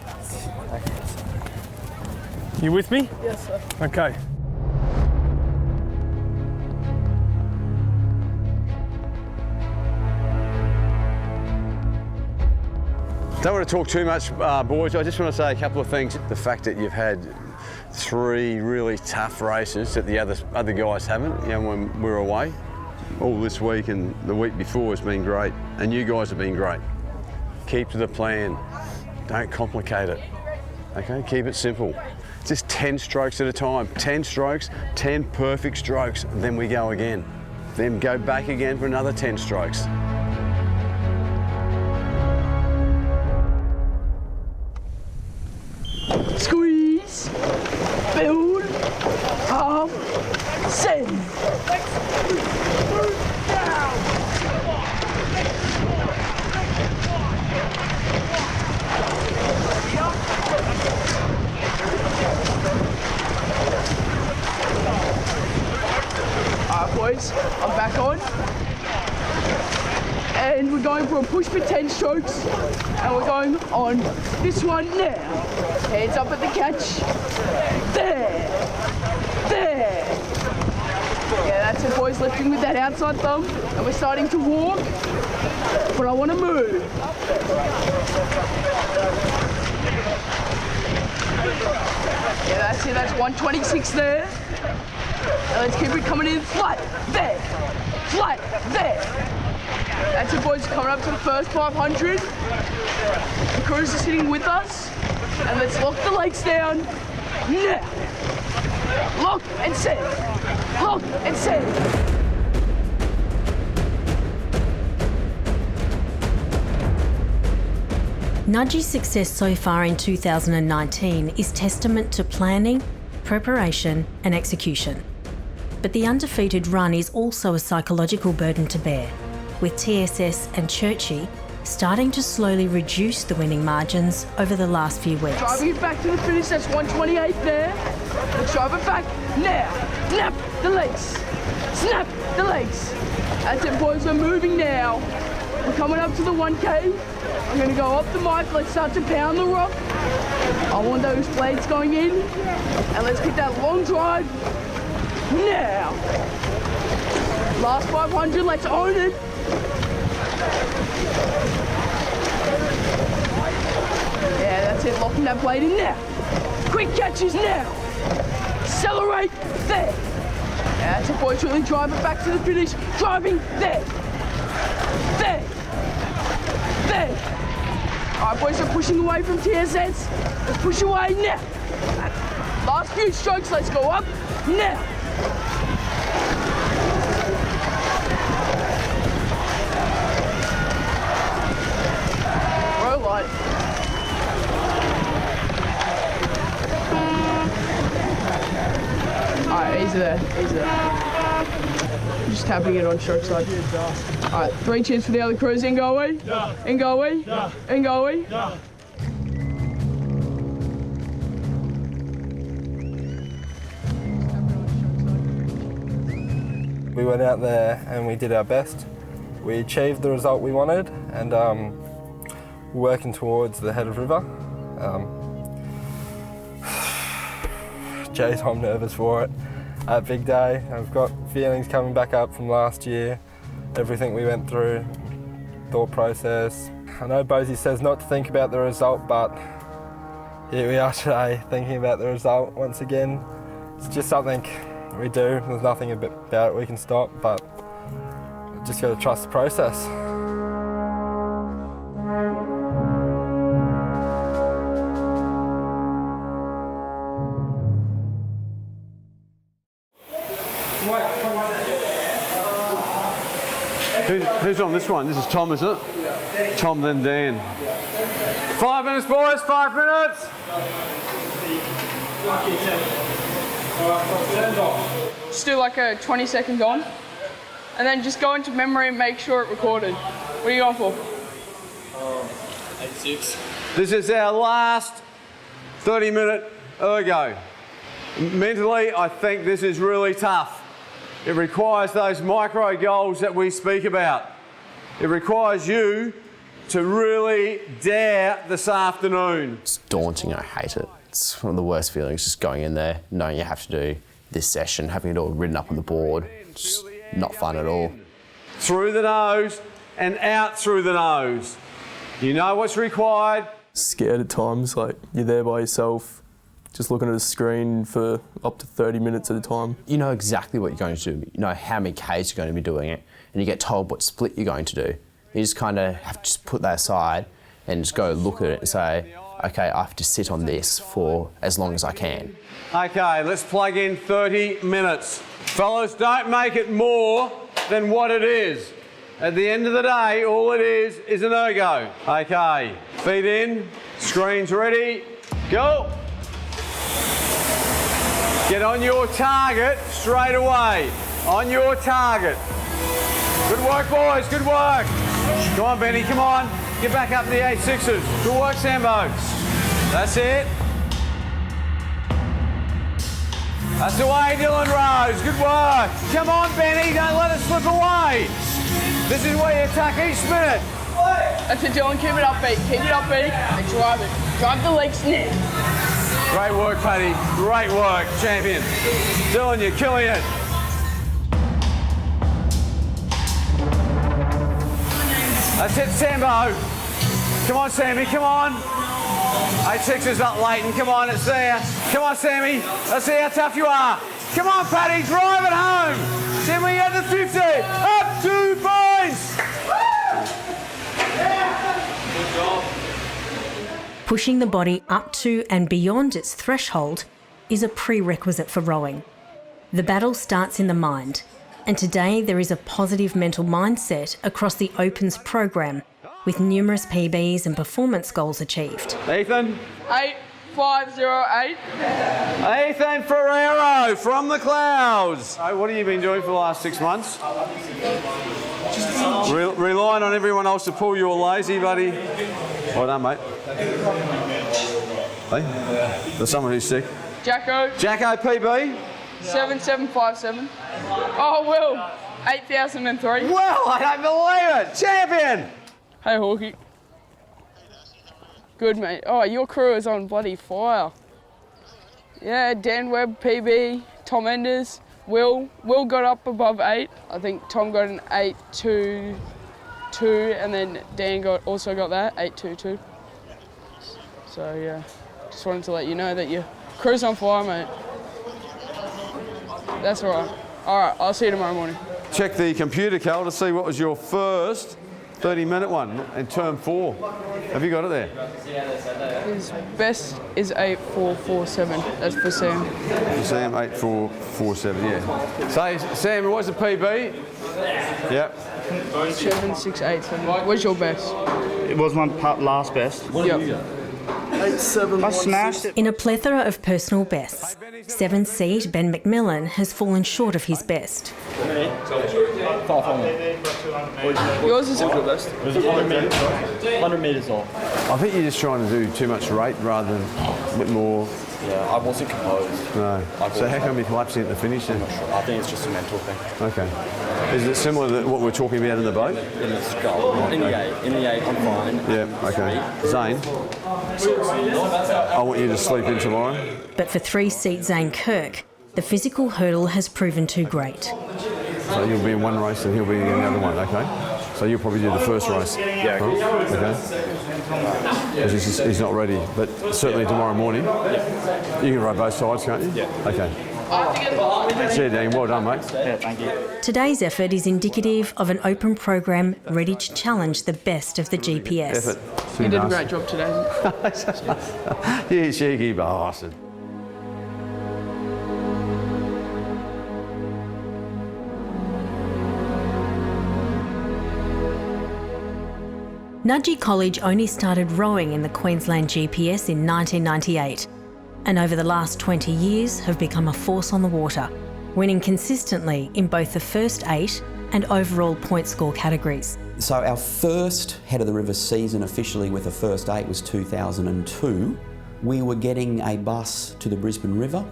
You with me? Yes, sir. Okay. Don't want to talk too much, boys. I just want to say a couple of things. The fact that you've had 3 really tough races that the other guys haven't, you know, when we're away. All this week and the week before has been great, and you guys have been great. Keep to the plan. Don't complicate it. Okay, keep it simple. Just 10 strokes at a time. 10 strokes, 10 perfect strokes, and then we go again. Then go back again for another 10 strokes. Squeeze, build, pump, send. Alright boys, I'm back on. And we're going for a push for 10 strokes. And we're going on this one now. Hands up at the catch. There. There. Yeah, that's it boys, lifting with that outside thumb. And we're starting to walk. But I want to move. Yeah, that's it, that's 126 there. Now let's keep it coming in flat, there, flat, there. That's it boys, coming up to the first 500. The crews are sitting with us. And let's lock the legs down, now. Lock and set, lock and set. Nudgee's success so far in 2019 is testament to planning, preparation and execution. But the undefeated run is also a psychological burden to bear, with TSS and Churchy starting to slowly reduce the winning margins over the last few weeks. Driving it back to the finish, that's 128 there. Let's drive it back now. Snap the legs. Snap the legs. That's it boys, we're moving now. We're coming up to the 1K. I'm going to go off the mic, let's start to pound the rock. I want those blades going in. And let's get that long drive now. Last 500, let's own it. Yeah, that's it, locking that blade in now. Quick catches now. Accelerate there. Yeah, that's it boys, really drive it back to the finish. Driving there. There. There. All right, boys, we're pushing away from TSS. Let's push away now. Last few strokes, let's go up now. Row light. All right, easy there, easy there. Just tapping it on stroke side. All right, 3 cheers for the other crews. In go away, in go away, in go away. We went out there and we did our best. We achieved the result we wanted, and working towards the head of river. Jeez, I'm nervous for it. Big day. I've got feelings coming back up from last year, everything we went through, thought process. I know Bosie says not to think about the result, but here we are today thinking about the result once again. It's just something we do. There's nothing about it we can stop, but just got to trust the process. Who's on this one? This is Tom, isn't it? Tom, then Dan. 5 minutes, boys, 5 minutes. Just do like a 20-second on, and then just go into memory and make sure it recorded. What are you going for? 8-6. This is our last 30-minute ergo. Mentally, I think this is really tough. It requires those micro goals that we speak about. It requires you to really dare this afternoon. It's daunting, I hate it. It's one of the worst feelings, just going in there, knowing you have to do this session, having it all written up on the board. Just not fun at all. Through the nose and out through the nose. You know what's required. Scared at times, like you're there by yourself, just looking at a screen for up to 30 minutes at a time. You know exactly what you're going to do. You know how many Ks you're going to be doing it, and you get told what split you're going to do. You just kind of have to just put that aside and just go look at it and say, okay, I have to sit on this for as long as I can. Okay, let's plug in 30 minutes. Fellas, don't make it more than what it is. At the end of the day, all it is an ergo. Okay, feet in, screens ready, go. Get on your target straight away. On your target. Good work, boys, good work. Come on, Benny, come on. Get back up to the 8-6s. Good work, Sambo. That's it. That's the way, Dylan Rose. Good work. Come on, Benny, don't let it slip away. This is where you attack each minute. That's it, Dylan. Keep it up, Pete. Keep it up, Pete. And drive it. Drive the legs now. Great work, Paddy. Great work, champion. Dylan, you're killing it. That's it, Sambo. Come on, Sammy, come on. 8-6's up, Leighton. Come on, it's there. Come on, Sammy. Let's see how tough you are. Come on, Paddy, drive it home. Then we get the 50. Up 2 points. Good job. Pushing the body up to and beyond its threshold is a prerequisite for rowing. The battle starts in the mind, and today there is a positive mental mindset across the Opens program, with numerous PBs and performance goals achieved. Ethan. 8508. Ethan Ferrero from the clouds. What have you been doing for the last 6 months? Relying on everyone else to pull you all lazy, buddy. Well done, mate. Hey? There's someone who's sick. Jacko. Jacko PB. 7757. Oh, Will. 8003. Well, I don't believe it. Champion. Hey, Hawkie. Good, mate. Oh, your crew is on bloody fire. Yeah, Dan Webb, PB, Tom Enders, Will. Will got up above 8. I think Tom got an 822, and then Dan also got that, 822. So, yeah, just wanted to let you know that your crew's on fire, mate. That's all right. All right, I'll see you tomorrow morning. Check the computer, Cal, to see what was your first 30-minute one in term 4. Have you got it there? His best is 8447. That's for Sam. For Sam, 8447, yeah. So, Sam, what's the PB? Yep. 7687. What's your best? It was my last best. Yep. 87. I smashed it. In a plethora of personal bests, 7-seed Ben McMillan has fallen short of his best. Yours is your best. It was 100 metres off. I think you're just trying to do too much rate rather than a bit more. Yeah, I wasn't composed. No. So how come you're collapsing at the finish then? I'm not sure. I think it's just a mental thing. Okay. Is it similar to what we're talking about in the boat? In the skull. In the 8. In the 8, I'm fine. Yeah, okay. Zane, I want you to sleep in tomorrow. But for 3-seat Zane Kirk, the physical hurdle has proven too great. So you'll be in one race and he'll be in the other one, okay? So you'll probably do the first race. Yeah. Okay. Because he's not ready, but certainly tomorrow morning. You can ride both sides, can't you? Yeah. Okay. See you, Dan. Well done, mate. Yeah, thank you. Today's effort is indicative of an open program ready to challenge the best of the GPS. You did a great job today. You cheeky bastard. Nudgee College only started rowing in the Queensland GPS in 1998, and over the last 20 years have become a force on the water, winning consistently in both the first 8 and overall point score categories. So our first Head of the River season officially with the first 8 was 2002. We were getting a bus to the Brisbane River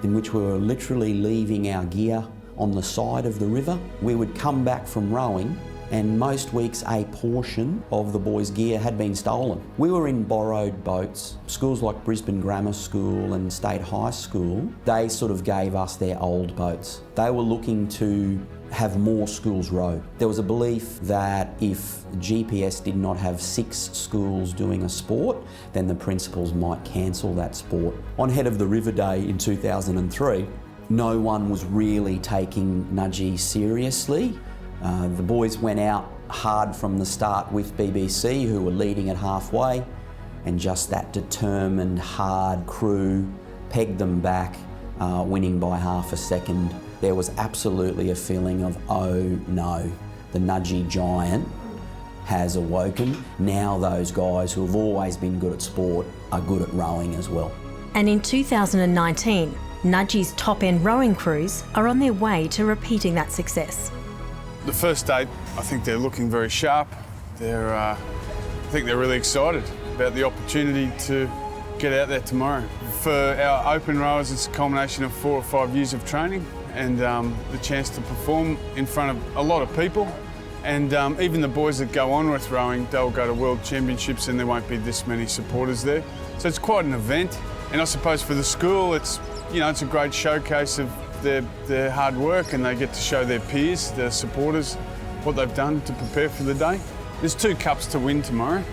in which we were literally leaving our gear on the side of the river. We would come back from rowing and most weeks a portion of the boys' gear had been stolen. We were in borrowed boats. Schools like Brisbane Grammar School and State High School, they sort of gave us their old boats. They were looking to have more schools row. There was a belief that if GPS did not have 6 schools doing a sport, then the principals might cancel that sport. On Head of the River Day in 2003, no one was really taking Nudgee seriously. The boys went out hard from the start with BBC, who were leading it halfway, and just that determined, hard crew pegged them back, winning by half a second. There was absolutely a feeling of, oh no, the Nudgee giant has awoken. Now those guys who have always been good at sport are good at rowing as well. And in 2019, Nudgee's top-end rowing crews are on their way to repeating that success. The first 8, I think they're looking very sharp. I think they're really excited about the opportunity to get out there tomorrow. For our open rowers, it's a culmination of 4 or 5 years of training and the chance to perform in front of a lot of people. And even the boys that go on with rowing, they'll go to World Championships and there won't be this many supporters there. So it's quite an event. And I suppose for the school, it's a great showcase of their hard work, and they get to show their peers, their supporters, what they've done to prepare for the day. There's 2 cups to win tomorrow.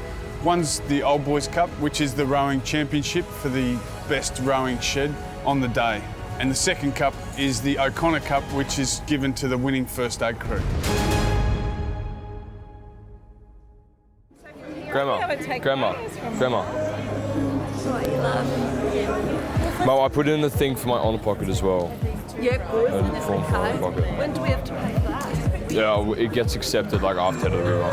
One's the Old Boys Cup, which is the rowing championship for the best rowing shed on the day. And the second cup is the O'Connor Cup, which is given to the winning first aid crew. Grandma. What you love? Well, I put in the thing for my honour pocket as well. Yep, boys, in this pocket. When do we have to pay for that? Yeah, it gets accepted like after the river.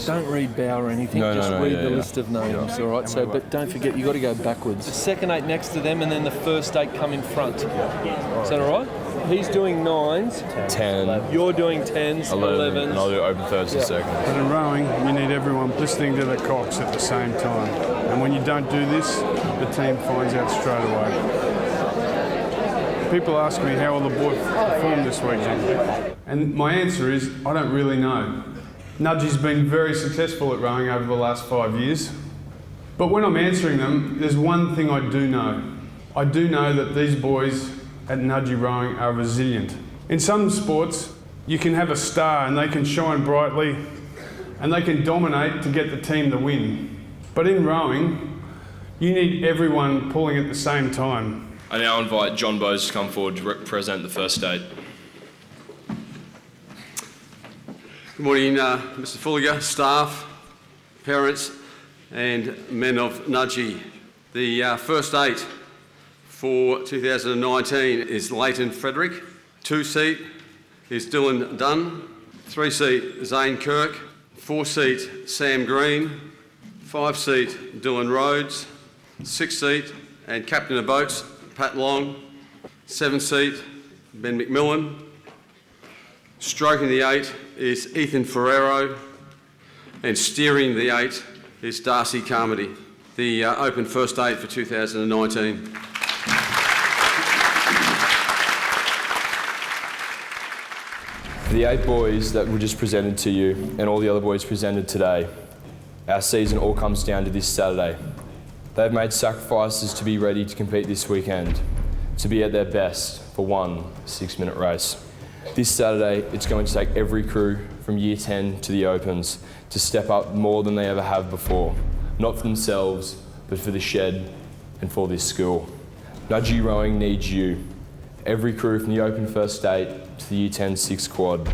Don't read bow or anything, just read the list of names, all right? So, but don't forget, you've got to go backwards. The second 8 next to them and then the first 8 come in front. Is that all right? He's doing 9s. 10. You're doing 10s, 11s. And I'll do open thirds and seconds. But in rowing, you need everyone listening to the cocks at the same time. And when you don't do this, the team finds out straight away. People ask me how will the boys perform this weekend. And my answer is, I don't really know. Nudgee's been very successful at rowing over the last 5 years. But when I'm answering them, there's one thing I do know. I do know that these boys at Nudgee rowing are resilient. In some sports, you can have a star and they can shine brightly and they can dominate to get the team the win. But in rowing, you need everyone pulling at the same time. I now invite John Bowes to come forward to represent the first 8. Good morning, Mr. Fulliger, staff, parents and men of Nudgee. The first 8 for 2019 is Leighton Frederick. 2 seat is Dylan Dunn. 3 seat Zane Kirk. 4 seat Sam Green. 5 seat Dylan Rhodes. 6 seat and captain of boats Pat Long. 7 seat Ben McMillan. Stroking the 8 is Ethan Ferrero, and steering the 8 is Darcy Carmody. The open first 8 for 2019. The 8 boys that were just presented to you and all the other boys presented today, our season all comes down to this Saturday. They've made sacrifices to be ready to compete this weekend, to be at their best for one 6-minute race. This Saturday, it's going to take every crew from Year 10 to the Opens to step up more than they ever have before, not for themselves, but for the shed and for this school. Nudgee Rowing needs you. Every crew from the Open First 8 to the Year 10 6 Quad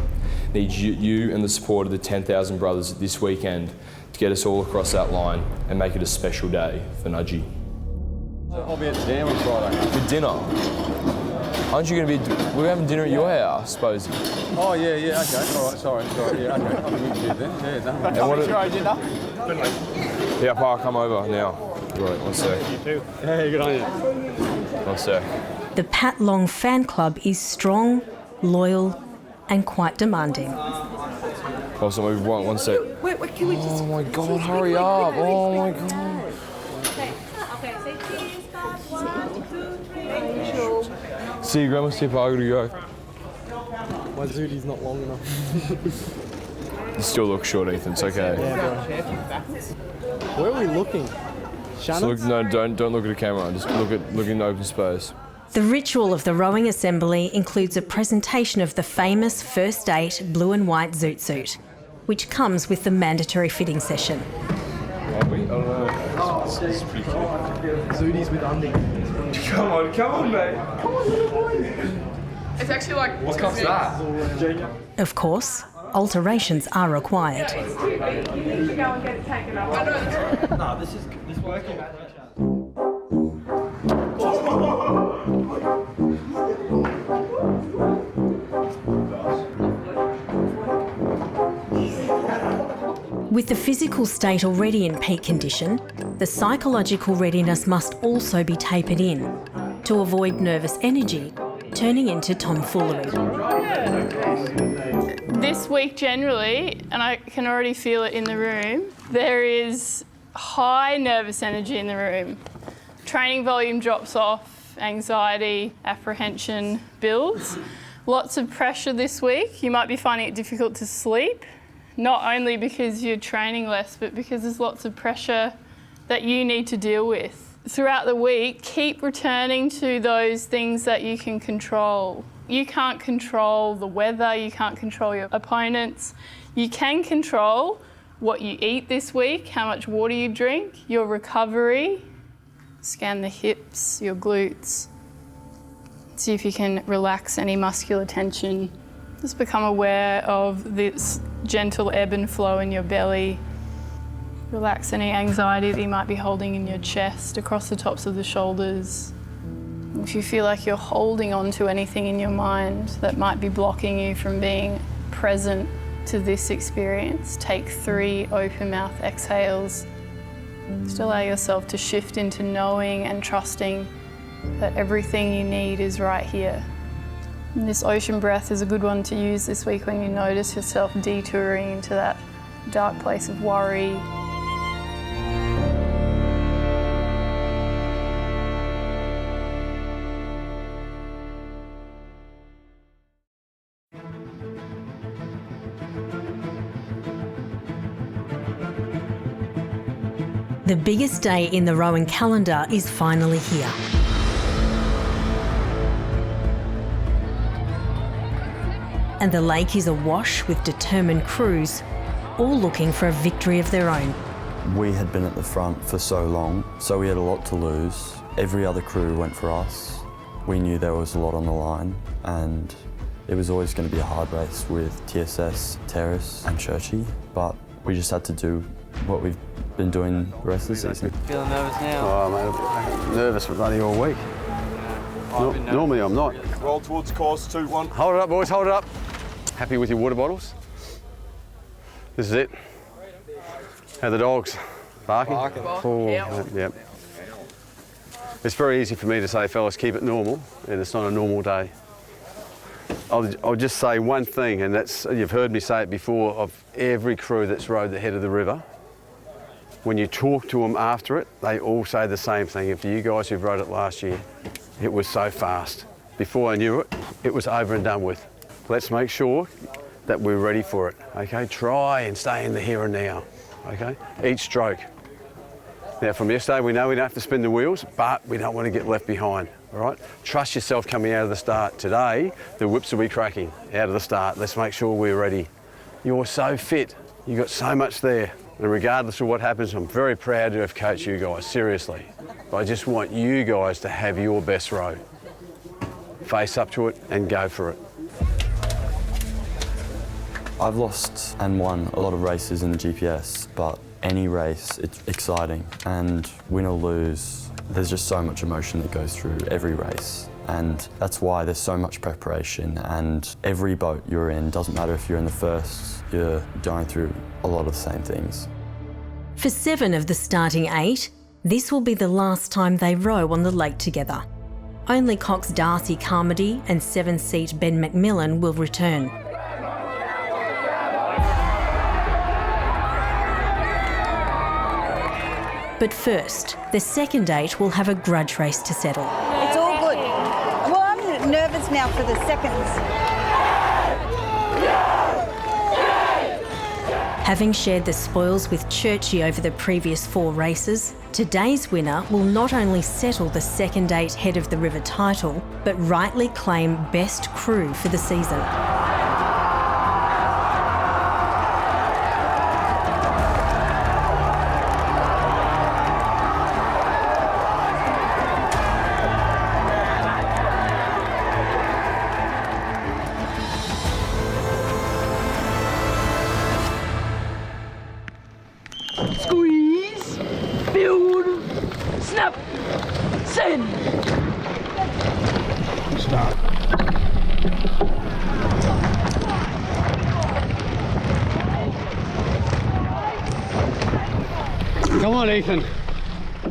needs you and the support of the 10,000 brothers this weekend to get us all across that line and make it a special day for Nudgee. I'll be at the dam on Friday. For dinner? Aren't you going to be... We're having dinner at your house, suppose. Oh, yeah, okay. All right, sorry. Yeah, okay. I'm going to then. Yeah, done. Yeah, Pa, come over now. Right, 1 sec. You too. Hey, good on you. 1 sec. The Pat Long fan club is strong, loyal and quite demanding. Also, move 1 sec. Wait, can we just... Oh my God, hurry up. Oh my God. Okay, say cheese, guys. 1, 2, 3. See you, Grandma, see if I gotta go. My zooty's not long enough. You still look short, Ethan. It's okay. Where are we looking? Shannon? Don't look at the camera. Just look in open space. The ritual of the rowing assembly includes a presentation of the famous first 8 blue and white zoot suit, which comes with the mandatory fitting session. I don't know. This is pretty cool. Zooties with undies. Come on, mate. Come on, little boy. It's actually like... What cup's that? Of course, alterations are required. You need to go and get it taken up. No, this is working. With the physical state already in peak condition, the psychological readiness must also be tapered in to avoid nervous energy turning into tomfoolery. This week generally, and I can already feel it in the room, there is high nervous energy in the room. Training volume drops off, anxiety, apprehension builds. Lots of pressure this week. You might be finding it difficult to sleep, not only because you're training less, but because there's lots of pressure that you need to deal with. Throughout the week, keep returning to those things that you can control. You can't control the weather, you can't control your opponents. You can control what you eat this week, how much water you drink, your recovery. Scan the hips, your glutes. See if you can relax any muscular tension. Just become aware of this gentle ebb and flow in your belly. Relax any anxiety that you might be holding in your chest, across the tops of the shoulders. If you feel like you're holding on to anything in your mind that might be blocking you from being present to this experience, take 3 open mouth exhales. Just allow yourself to shift into knowing and trusting that everything you need is right here. And this ocean breath is a good one to use this week when you notice yourself detouring into that dark place of worry. The biggest day in the rowing calendar is finally here. And the lake is awash with determined crews, all looking for a victory of their own. We had been at the front for so long, so we had a lot to lose. Every other crew went for us. We knew there was a lot on the line, and it was always going to be a hard race with TSS, Terrace and Churchy, but we just had to do what we've been doing the rest of the season. Feeling nervous now? Oh, mate, I've been nervous for bloody all week. Normally I'm not. Roll towards course, 2-1. Hold it up, boys, hold it up. Happy with your water bottles? This is it. How are the dogs? Barking? Oh, yep. It's very easy for me to say, fellas, keep it normal, and it's not a normal day. I'll just say one thing, and that's, you've heard me say it before, of every crew that's rowed the head of the river. When you talk to them after it, they all say the same thing. And for you guys who've rowed it last year, it was so fast. Before I knew it, it was over and done with. Let's make sure that we're ready for it, okay? Try and stay in the here and now, okay? Each stroke. Now from yesterday, we know we don't have to spin the wheels, but we don't want to get left behind, all right? Trust yourself coming out of the start. Today, the whips will be cracking out of the start. Let's make sure we're ready. You're so fit, you've got so much there. And regardless of what happens, I'm very proud to have coached you guys, seriously. But I just want you guys to have your best row. Face up to it and go for it. I've lost and won a lot of races in the GPS, but any race, it's exciting. And win or lose, there's just so much emotion that goes through every race. And that's why there's so much preparation, and every boat you're in, doesn't matter if you're in the first, you're going through a lot of the same things. For 7 of the starting 8, this will be the last time they row on the lake together. Only Cox Darcy Carmody and 7-seat Ben McMillan will return. But first, the second 8 will have a grudge race to settle. It's all good. Well, I'm nervous now for the seconds. Having shared the spoils with Churchy over the previous 4 races, today's winner will not only settle the second 8 Head of the River title, but rightly claim best crew for the season. Squeeze, build, snap, send. Stop. Come on, Ethan.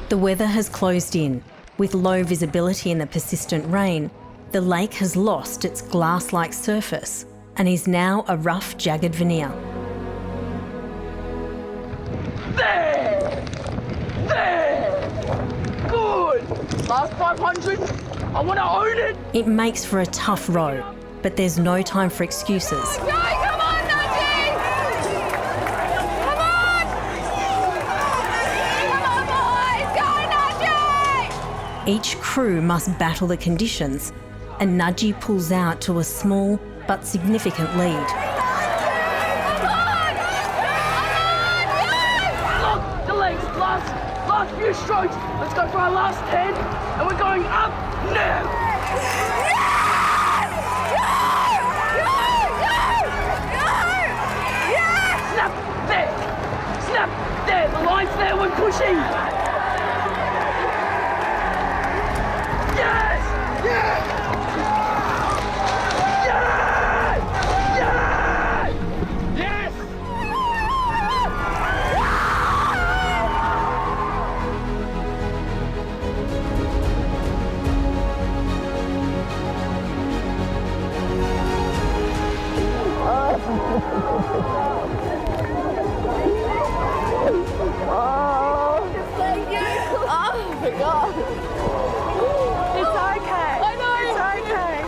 The weather has closed in. With low visibility and the persistent rain, the lake has lost its glass-like surface and is now a rough, jagged veneer. There! There! Good! Last 500. I want to own it! It makes for a tough row, but there's no time for excuses. Go, come on, Nudgee! Come on! Come on, boys! Go, Nudgee! Each crew must battle the conditions, and Nudgee pulls out to a small but significant lead. Look, the legs, last few strokes. Let's go for our last 10, and we're going up now. Snap there, snap there. The line's there. We're pushing. Yes, yes, yes, yes, yes. Oh my God. It's okay. I know. It's okay.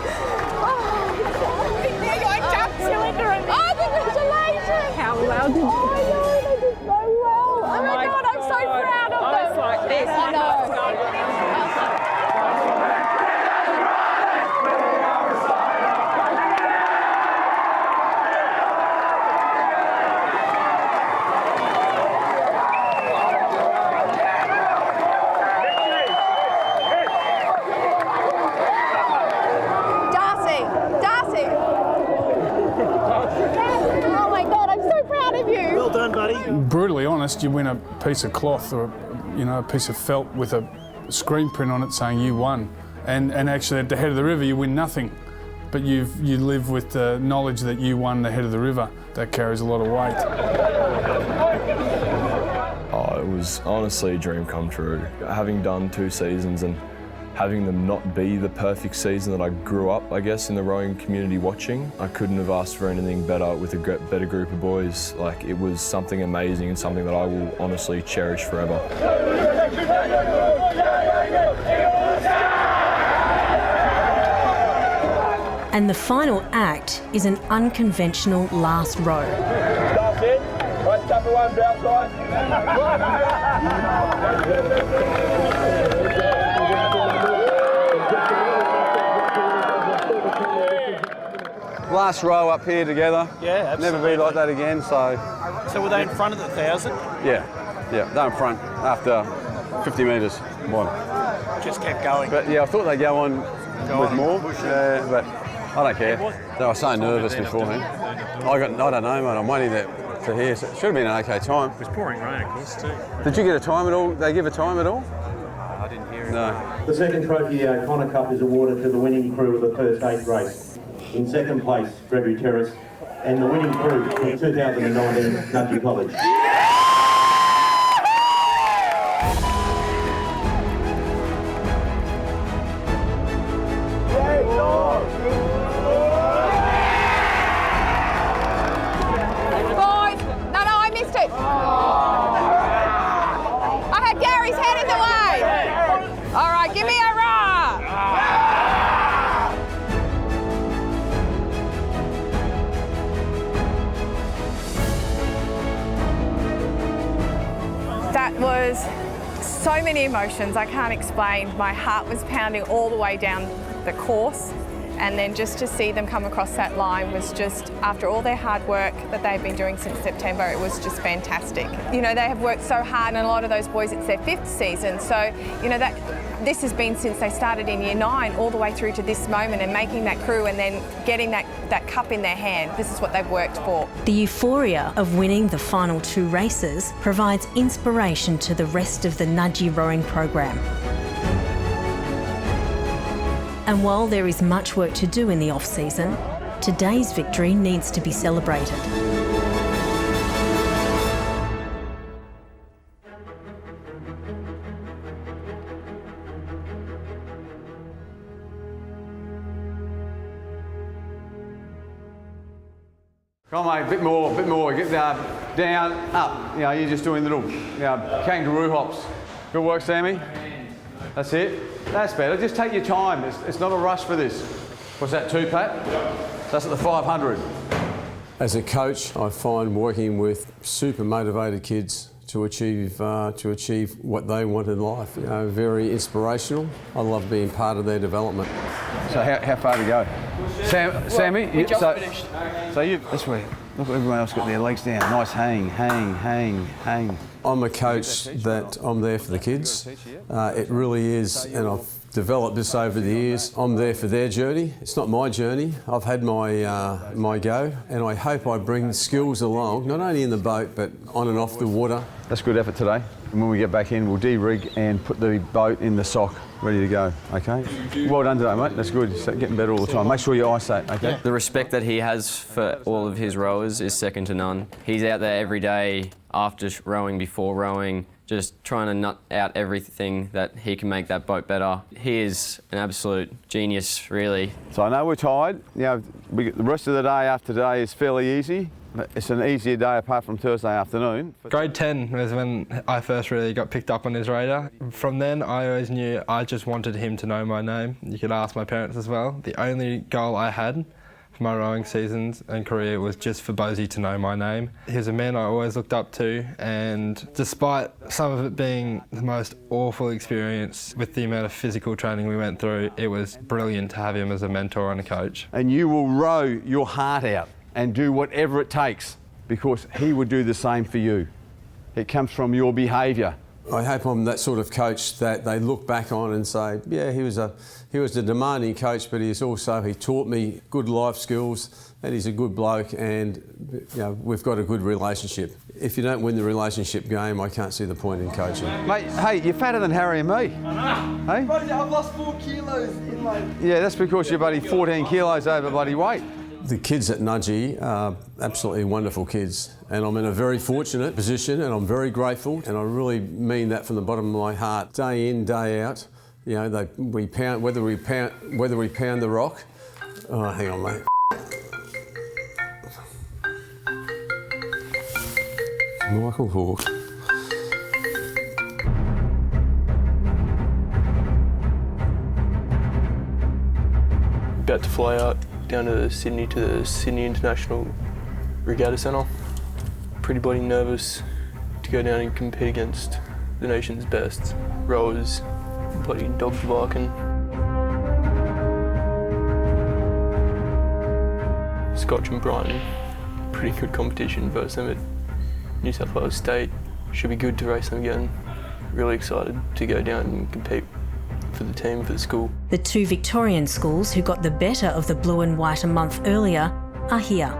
There you go, jump cylinder and oh, congratulations. How well did you? Oh, I know, they did so well. Oh my God, I'm so proud of them. It's like this. I know. Darcy! Oh my God, I'm so proud of you! Well done, buddy. Brutally honest, you win a piece of cloth or a piece of felt with a screen print on it saying you won, and actually at the head of the river you win nothing, but you live with the knowledge that you won the head of the river. That carries a lot of weight. Oh, it was honestly a dream come true. Having done 2 seasons and having them not be the perfect season that I grew up, I guess, in the rowing community watching, I couldn't have asked for anything better with a better group of boys. Like, it was something amazing and something that I will honestly cherish forever. And the final act is an unconventional last row. Stop it. Right, stop for one, bounce Last row up here together. Yeah, absolutely. Never be like that again, so... So were they in front of the 1,000? Yeah, they're in front after 50 metres. Just kept going. But yeah, I thought they'd go on with more, yeah, but I don't care. They were so nervous beforehand. I don't know, mate, I'm waiting to hear. So it should have been an okay time. It was pouring rain, of course, too. Did you get a time at all? They give a time at all? I didn't hear it. No. The second trophy, the O'Connor Cup, is awarded to the winning crew of the first 8 race. In second place, Gregory Terrace, and the winning crew in 2019, Nudgee College. Boys, no, I missed it. I had Gary's head in the way. All right, give me a rah. was so many emotions I can't explain. My heart was pounding all the way down the course, and then just to see them come across that line was just, after all their hard work that they've been doing since September, it was just fantastic. You know, they have worked so hard, and a lot of those boys, it's their 5th season, so you know that this has been since they started in Year 9 all the way through to this moment, and making that crew and then getting that cup in their hand. This is what they've worked for. The euphoria of winning the final 2 races provides inspiration to the rest of the Nudgee rowing program. And while there is much work to do in the off-season, today's victory needs to be celebrated. Come on, mate, a bit more. Get down, up. You know, you're just doing little kangaroo hops. Good work, Sammy. That's it. That's better. Just take your time. It's not a rush for this. What's that, 2, Pat? That's at the 500. As a coach, I find working with super motivated kids to achieve what they want in life. You know, very inspirational. I love being part of their development. So how far to go? Sammy, we just finished. So you this way. Look at everyone else got their legs down. Nice hang. I'm a coach that I'm there for the kids. It really is, and I've developed this over the years. I'm there for their journey. It's not my journey. I've had my go, and I hope I bring skills along, not only in the boat, but on and off the water. That's good effort today. And when we get back in, we'll de-rig and put the boat in the sock, ready to go, okay? Well done today, mate. That's good. You're getting better all the time. Make sure you isolate, okay? The respect that he has for all of his rowers is second to none. He's out there every day, after rowing, before rowing, just trying to nut out everything that he can make that boat better. He is an absolute genius, really. So I know we're tired. You know, the rest of the day after today is fairly easy. It's an easier day apart from Thursday afternoon. Grade 10 was when I first really got picked up on his radar. From then, I always knew I just wanted him to know my name. You could ask my parents as well. The only goal I had for my rowing seasons and career was just for Bosie to know my name. He was a man I always looked up to, and despite some of it being the most awful experience with the amount of physical training we went through, it was brilliant to have him as a mentor and a coach. And you will row your heart out and do whatever it takes, because he would do the same for you. It comes from your behaviour. I hope I'm that sort of coach that they look back on and say, yeah, he was a demanding coach, but he taught me good life skills, and he's a good bloke, and you know, we've got a good relationship. If you don't win the relationship game, I can't see the point in coaching. Mate, hey, you're fatter than Harry and me. I know. Hey? Buddy, I've lost 4 kilos in like... Yeah, that's because you're bloody 14 kilos over bloody weight. The kids at Nudgee are absolutely wonderful kids, and I'm in a very fortunate position, and I'm very grateful, and I really mean that from the bottom of my heart. Day in, day out, you know, whether we pound the rock. Oh, hang on, mate. Michael Hawke. About to fly out down to Sydney to the Sydney International Regatta Centre. Pretty bloody nervous to go down and compete against the nation's best rowers, bloody dogs barking. Scotch and Brighton, pretty good competition versus them at New South Wales State. Should be good to race them again. Really excited to go down and compete for the team, for the school. The 2 Victorian schools who got the better of the blue and white a month earlier are here,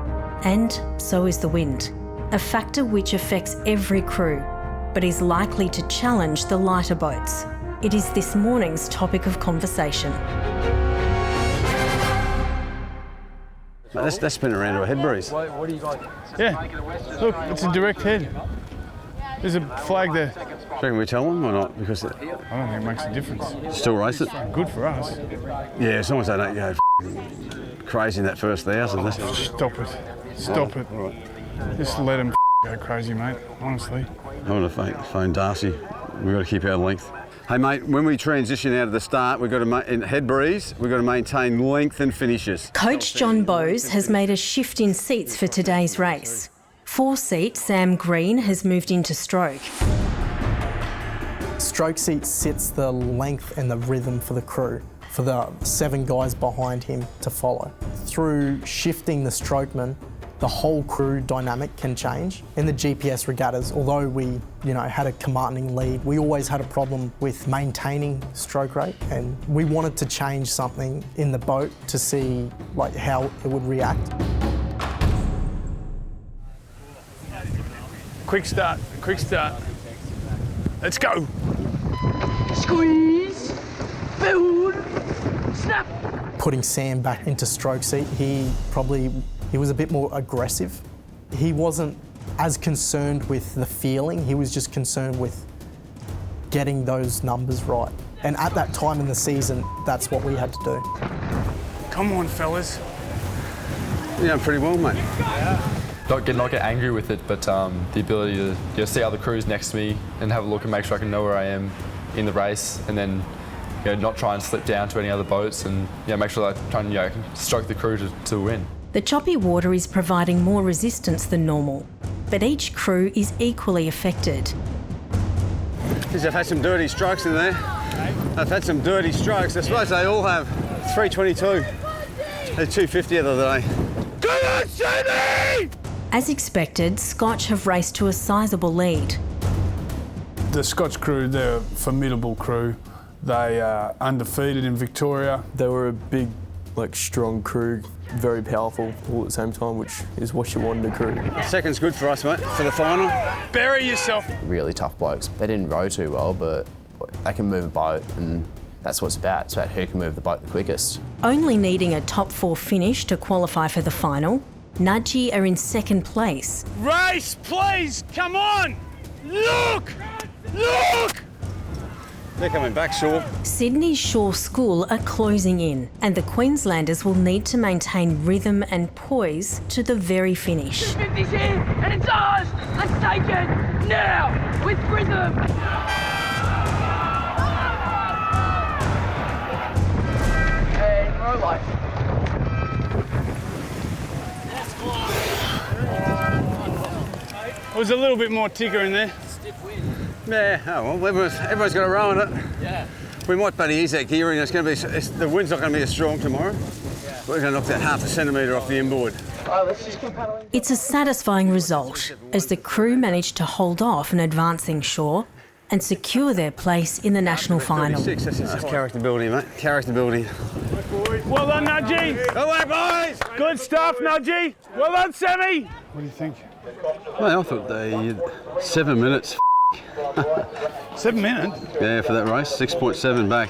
and so is the wind, a factor which affects every crew, but is likely to challenge the lighter boats. It is this morning's topic of conversation. Let's spin around to a head breeze. What do you got? Yeah, look, it's a direct head. There's a flag there. Do you reckon we tell them or not? Because I don't think it makes a difference. Still race it? Good for us. Yeah, as long as they don't go crazy in that first 1,000. Stop it. Stop it. All right. Just let them go crazy, mate, honestly. I want to phone Darcy. We've got to keep our length. Hey, mate, when we transition out of the start, we've got to, in head breeze, we've got to maintain length and finishes. Coach John Bowes has made a shift in seats for today's race. 4-seat Sam Green has moved into stroke. Stroke seat sits the length and the rhythm for the crew, for the 7 guys behind him to follow. Through shifting the strokeman, the whole crew dynamic can change. In the GPS regattas, although we had a commanding lead, we always had a problem with maintaining stroke rate, and we wanted to change something in the boat to see how it would react. Quick start, quick start. Let's go. Squeeze, build, snap. Putting Sam back into stroke seat, he was a bit more aggressive. He wasn't as concerned with the feeling, he was just concerned with getting those numbers right. And at that time in the season, that's what we had to do. Come on, fellas. Yeah, pretty well, mate. Yeah. Not get angry with it, but the ability to see other crews next to me and have a look and make sure I can know where I am in the race, and then not try and slip down to any other boats, and make sure that I try and stroke the crew to win. The choppy water is providing more resistance than normal, but each crew is equally affected. Because I've had some dirty strokes in there. I've had some dirty strokes. I suppose they all have. 322. They're 250 the other day. Come on, Sammy! As expected, Scotch have raced to a sizable lead. The Scotch crew, they're a formidable crew. They are undefeated in Victoria. They were a big, strong crew, very powerful all at the same time, which is what you want in a crew. Second's good for us, mate, for the final. Bury yourself. Really tough blokes. They didn't row too well, but they can move a boat, and that's what it's about. It's about who can move the boat the quickest. Only needing a top 4 finish to qualify for the final, Nudgee are in 2nd place. Race, please, come on! Look! Look! They're coming back, Shaw. Sydney's Shaw School are closing in, and the Queenslanders will need to maintain rhythm and poise to the very finish. 250's here, and it's ours! Let's take it now, with rhythm! And row light. There was a little bit more ticker in there. Yeah, oh well, everyone's got a row in it. Yeah. We might buddy ease that gearing. The wind's not going to be as strong tomorrow. Yeah. We're going to knock that 0.5 centimetre off the inboard. Let's just keep paddling. It's a satisfying result as the crew managed to hold off an advancing Shaw and secure their place in the national final. That's character building, mate. Character building. Well done, Nudgee. Go away, boys. Good stuff, Nudgee. Well done, Sammy. What do you think? Well, I thought they 7 minutes. 7 minutes? Yeah, for that race, 6.7 back.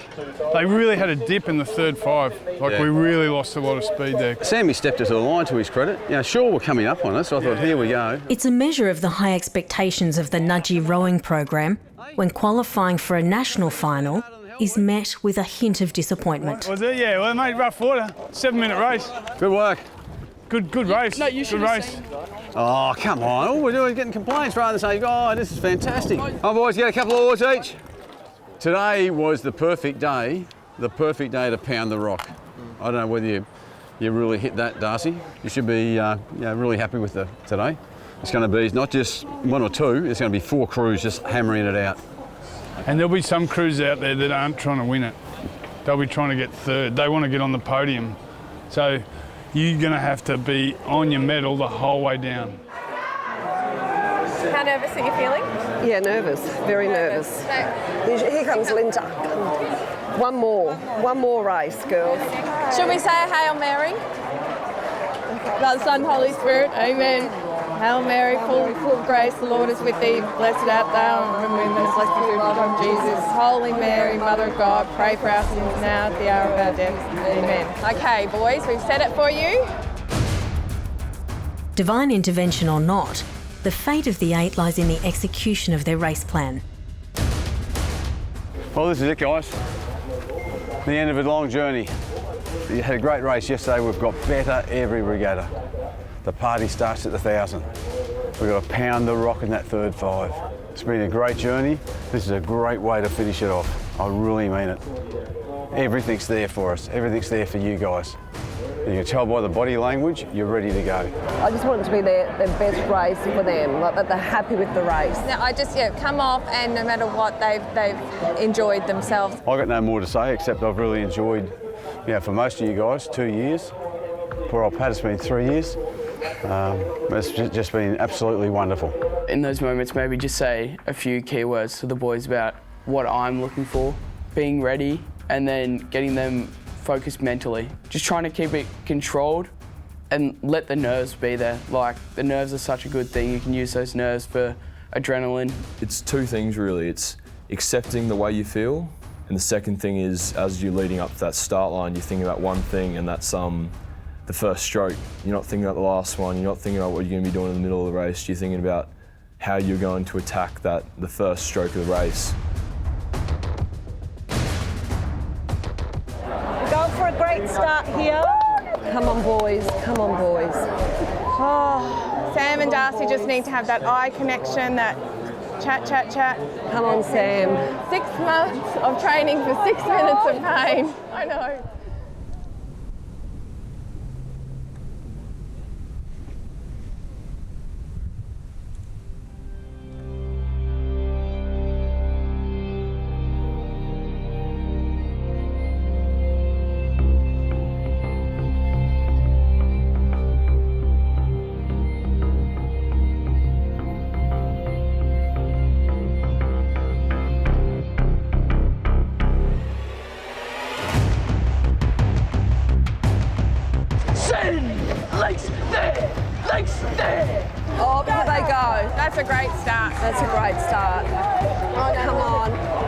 They really had a dip in the third 5. We really lost a lot of speed there. Sammy stepped it to the line, to his credit. Shaw were coming up on us, so I thought, here we go. It's a measure of the high expectations of the Nudgee rowing program when qualifying for a national final is met with a hint of disappointment. Was it? Yeah, well, mate, rough water. 7-minute race. Good work. Good race. No, you should have seen. Oh, come on. All we're doing is getting complaints rather than saying, oh, this is fantastic. Oh, boys, get a couple of oars each. Today was the perfect day to pound the rock. I don't know whether you really hit that, Darcy. You should be really happy with today. It's going to be not just 1 or 2, it's going to be 4 crews just hammering it out. And there'll be some crews out there that aren't trying to win it. They'll be trying to get 3rd. They want to get on the podium. So you're going to have to be on your medal the whole way down. How nervous are you feeling? Yeah, nervous. Very nervous. Here comes Linda. One more race, girls. Should we say a Hail Mary? God, Son, Holy Spirit, amen. Hail Mary, full of grace, the Lord is with thee. Blessed art thou among women, blessed is the fruit of Jesus. Holy Mary, Mother of God, pray for our sins now at the hour of our death. Amen. Okay, boys, we've said it for you. Divine intervention or not, the fate of the 8 lies in the execution of their race plan. Well, this is it, guys. The end of a long journey. You had a great race yesterday. We've got better every regatta. The party starts at the 1,000. We've got to pound the rock in that third 5. It's been a great journey. This is a great way to finish it off. I really mean it. Everything's there for us. Everything's there for you guys. You can tell by the body language, you're ready to go. I just want it to be their best race for them, like that they're happy with the race. I just come off, and no matter what, they've enjoyed themselves. I've got no more to say except I've really enjoyed, for most of you guys, 2 years. Poor old Pat, it's been 3 years. It's just been absolutely wonderful. In those moments, maybe just say a few key words to the boys about what I'm looking for, being ready, and then getting them focused mentally. Just trying to keep it controlled and let the nerves be there. Like, the nerves are such a good thing. You can use those nerves for adrenaline. It's two things really. It's accepting the way you feel, and the second thing is, as you're leading up to that start line, you're thinking about one thing, and that's the first stroke. You're not thinking about the last one. You're not thinking about what you're going to be doing in the middle of the race. You're thinking about how you're going to attack the first stroke of the race. Go for a great start here. Come on, boys. Come on, boys. Oh, Sam and Darcy just need to have that eye connection, that chat. Come on, Sam. 6 months of training for 6 minutes of pain. I know. Oh, here they go. That's a great start. That's a great start.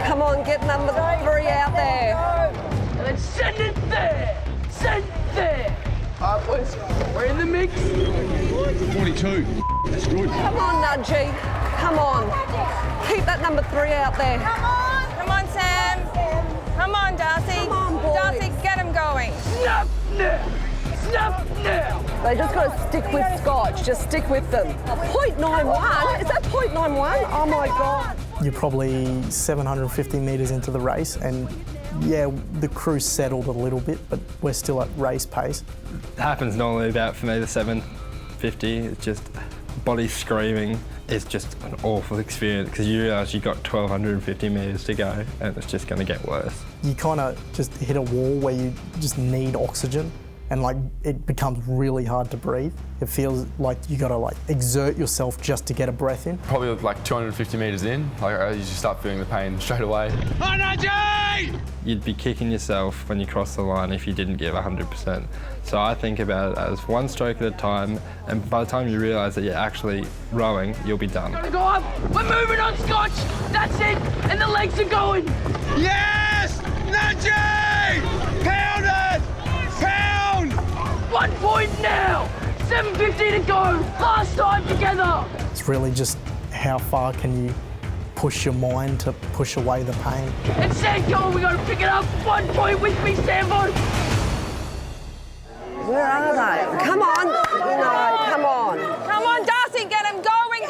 Come on, get number 3 out there. And then send it there. Send there. All right, boys, we're in the mix. 42. That's good. Come on, Nudgee. Come on. Keep that number 3 out there. Come on, Sam. Come on, Darcy. Come on, boys. Darcy, get him going. Snap now. Snap now. They just got to stick with Scotch. Just stick with them. 0.91? Is that 0.91? Oh my God. You're probably 750 metres into the race, and the crew settled a little bit, but we're still at race pace. It happens normally about, for me, the 750. It's just body screaming. It's just an awful experience because you realise you've got 1,250 metres to go and it's just going to get worse. You kind of just hit a wall where you just need oxygen, and it becomes really hard to breathe. It feels like you got to exert yourself just to get a breath in. Probably 250 metres in, you just start feeling the pain straight away. You'd be kicking yourself when you cross the line if you didn't give 100%. So I think about it as one stroke at a time, and by the time you realise that you're actually rowing, you'll be done. Gotta go up. We're moving on, Scotch. That's it. And the legs are going. Yes! Nudgee! Pound it! Pound! 1 point now. 7:50 to go. Last time together. It's really just how far can you push your mind to push away the pain. It's Sanko, we got to pick it up. 1 point with me, Sambo. Where are they? Come on. No, come on. Come on, Darcy, get him going,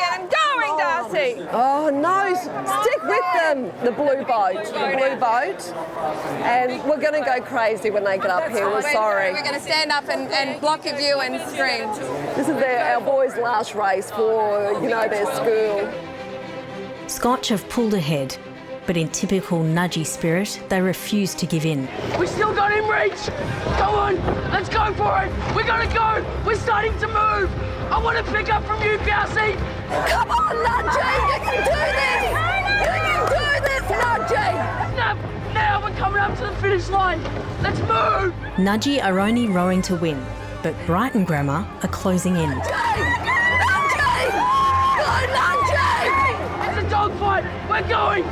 Darcy. Oh no, stick with them. The blue boat. And we're going to go crazy when they get up here, we're sorry. We're going to stand up and block your view and scream. This is our boys' last race for, their school. Scotch have pulled ahead, but in typical Nudgee spirit, they refuse to give in. We still got him reach. Go on, let's go for it. We gotta go. We're starting to move. I want to pick up from you, Darcy. Come on, Nudgee, you can do this. You can do this, Nudgee. Snap, now we're coming up to the finish line. Let's move. Nudgee are only rowing to win, but Brighton Grammar are closing in. Dogfight, we're going.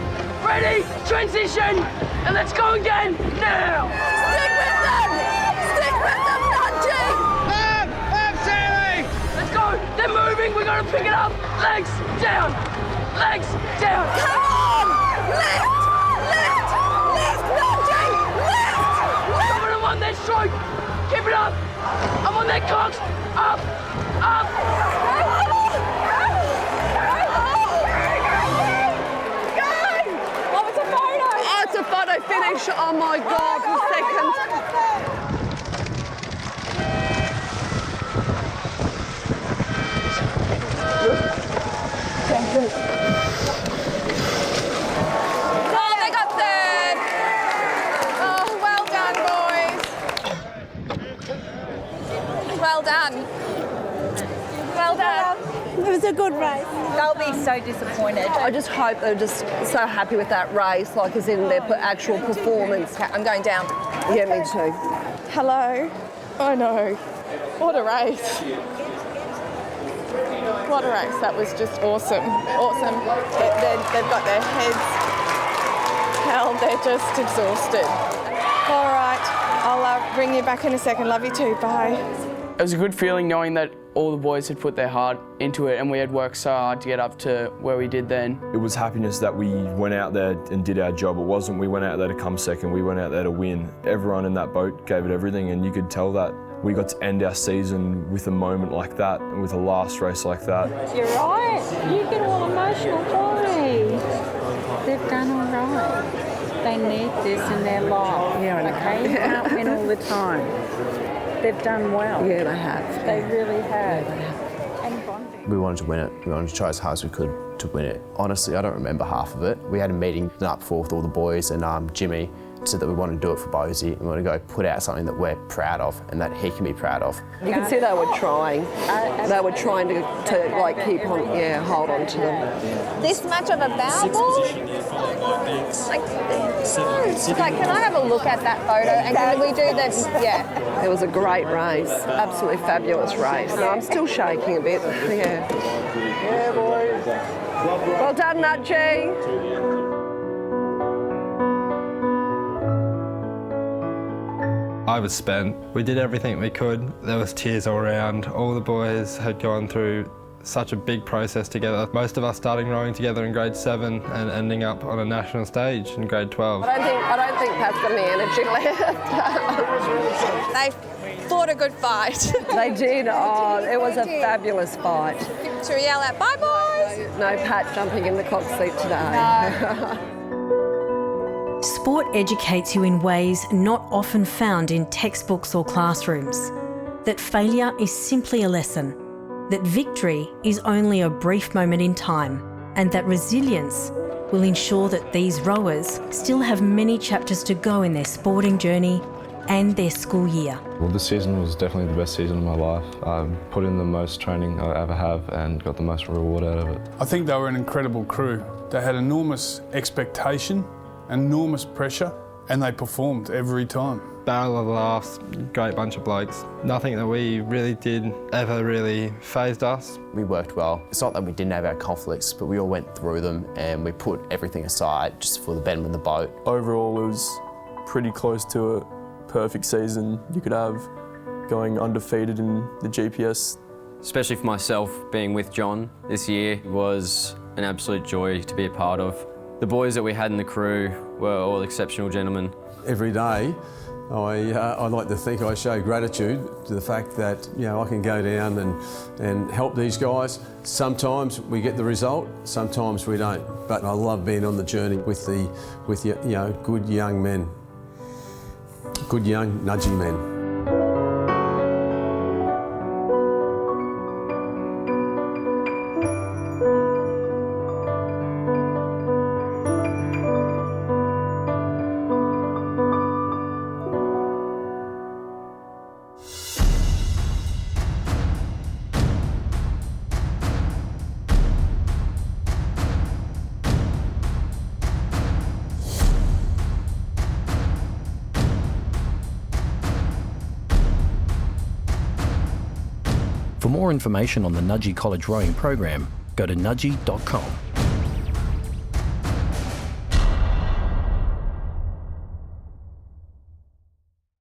Ready, transition, and let's go again now. Stick with them, Nudgee. Absolutely. Let's go. They're moving. We gotta pick it up. Legs down. Legs down. Come on. Lift, Nudgee. Lift. Someone on that stroke. Keep it up. I'm on that cox. Up. It's a photo finish. Oh my God, for a second. Well done. Well done. It was a good race. They'll be so disappointed. I just hope they're just so happy with that race, like as in their actual performance. I'm going down. Yeah, me too. Hello. I know. What a race. What a race. That was just awesome. Awesome. They've got their heads held. They're just exhausted. All right. I'll bring you back in a second. Love you too. Bye. It was a good feeling knowing that all the boys had put their heart into it and we had worked so hard to get up to where we did then. It was happiness that we went out there and did our job. It wasn't we went out there to come second, we went out there to win. Everyone in that boat gave it everything, and you could tell that. We got to end our season with a moment like that, and with a last race like that. You're right. You get all emotional. Why? They've done all right. They need this in their life. Okay? You can't win all the time. They've done well. Yeah, they have. They really have. And bonding. We wanted to win it. We wanted to try as hard as we could to win it. Honestly, I don't remember half of it. We had a meeting the night before with all the boys, and Jimmy said that we want to do it for Bosie and we want to go put out something that we're proud of and that he can be proud of. You can see they were trying. They were trying to like keep on, hold on to them. This much of a bowel? Like, can I have a look at that photo and can we do this? Yeah. It was a great race, absolutely fabulous race. I'm still shaking a bit. Yeah. Yeah, boys. Well done, Nudgee. I was spent. We did everything we could. There was tears all around. All the boys had gone through such a big process together. Most of us starting rowing together in grade 7 and ending up on a national stage in grade 12. I don't think Pat's got any energy left. They fought a good fight. They did. Oh, it was a fabulous fight. Should we yell out, bye boys? No Pat jumping in the cock seat today. No. Sport educates you in ways not often found in textbooks or classrooms. That failure is simply a lesson, that victory is only a brief moment in time, and that resilience will ensure that these rowers still have many chapters to go in their sporting journey and their school year. Well, this season was definitely the best season of my life. I put in the most training I ever have and got the most reward out of it. I think they were an incredible crew. They had enormous expectation, enormous pressure, and they performed every time. Barrel of laughs, great bunch of blokes. Nothing that we really did ever really fazed us. We worked well. It's not that we didn't have our conflicts, but we all went through them and we put everything aside just for the betterment of the boat. Overall, it was pretty close to a perfect season you could have, going undefeated in the GPS. Especially for myself, being with John this year was an absolute joy to be a part of. The boys that we had in the crew were all exceptional gentlemen. Every day, I like to think I show gratitude to the fact that I can go down and help these guys. Sometimes we get the result, sometimes we don't. But I love being on the journey with good young men, good young Nudgee men. For more information on the Nudgee College rowing program, go to nudgee.com.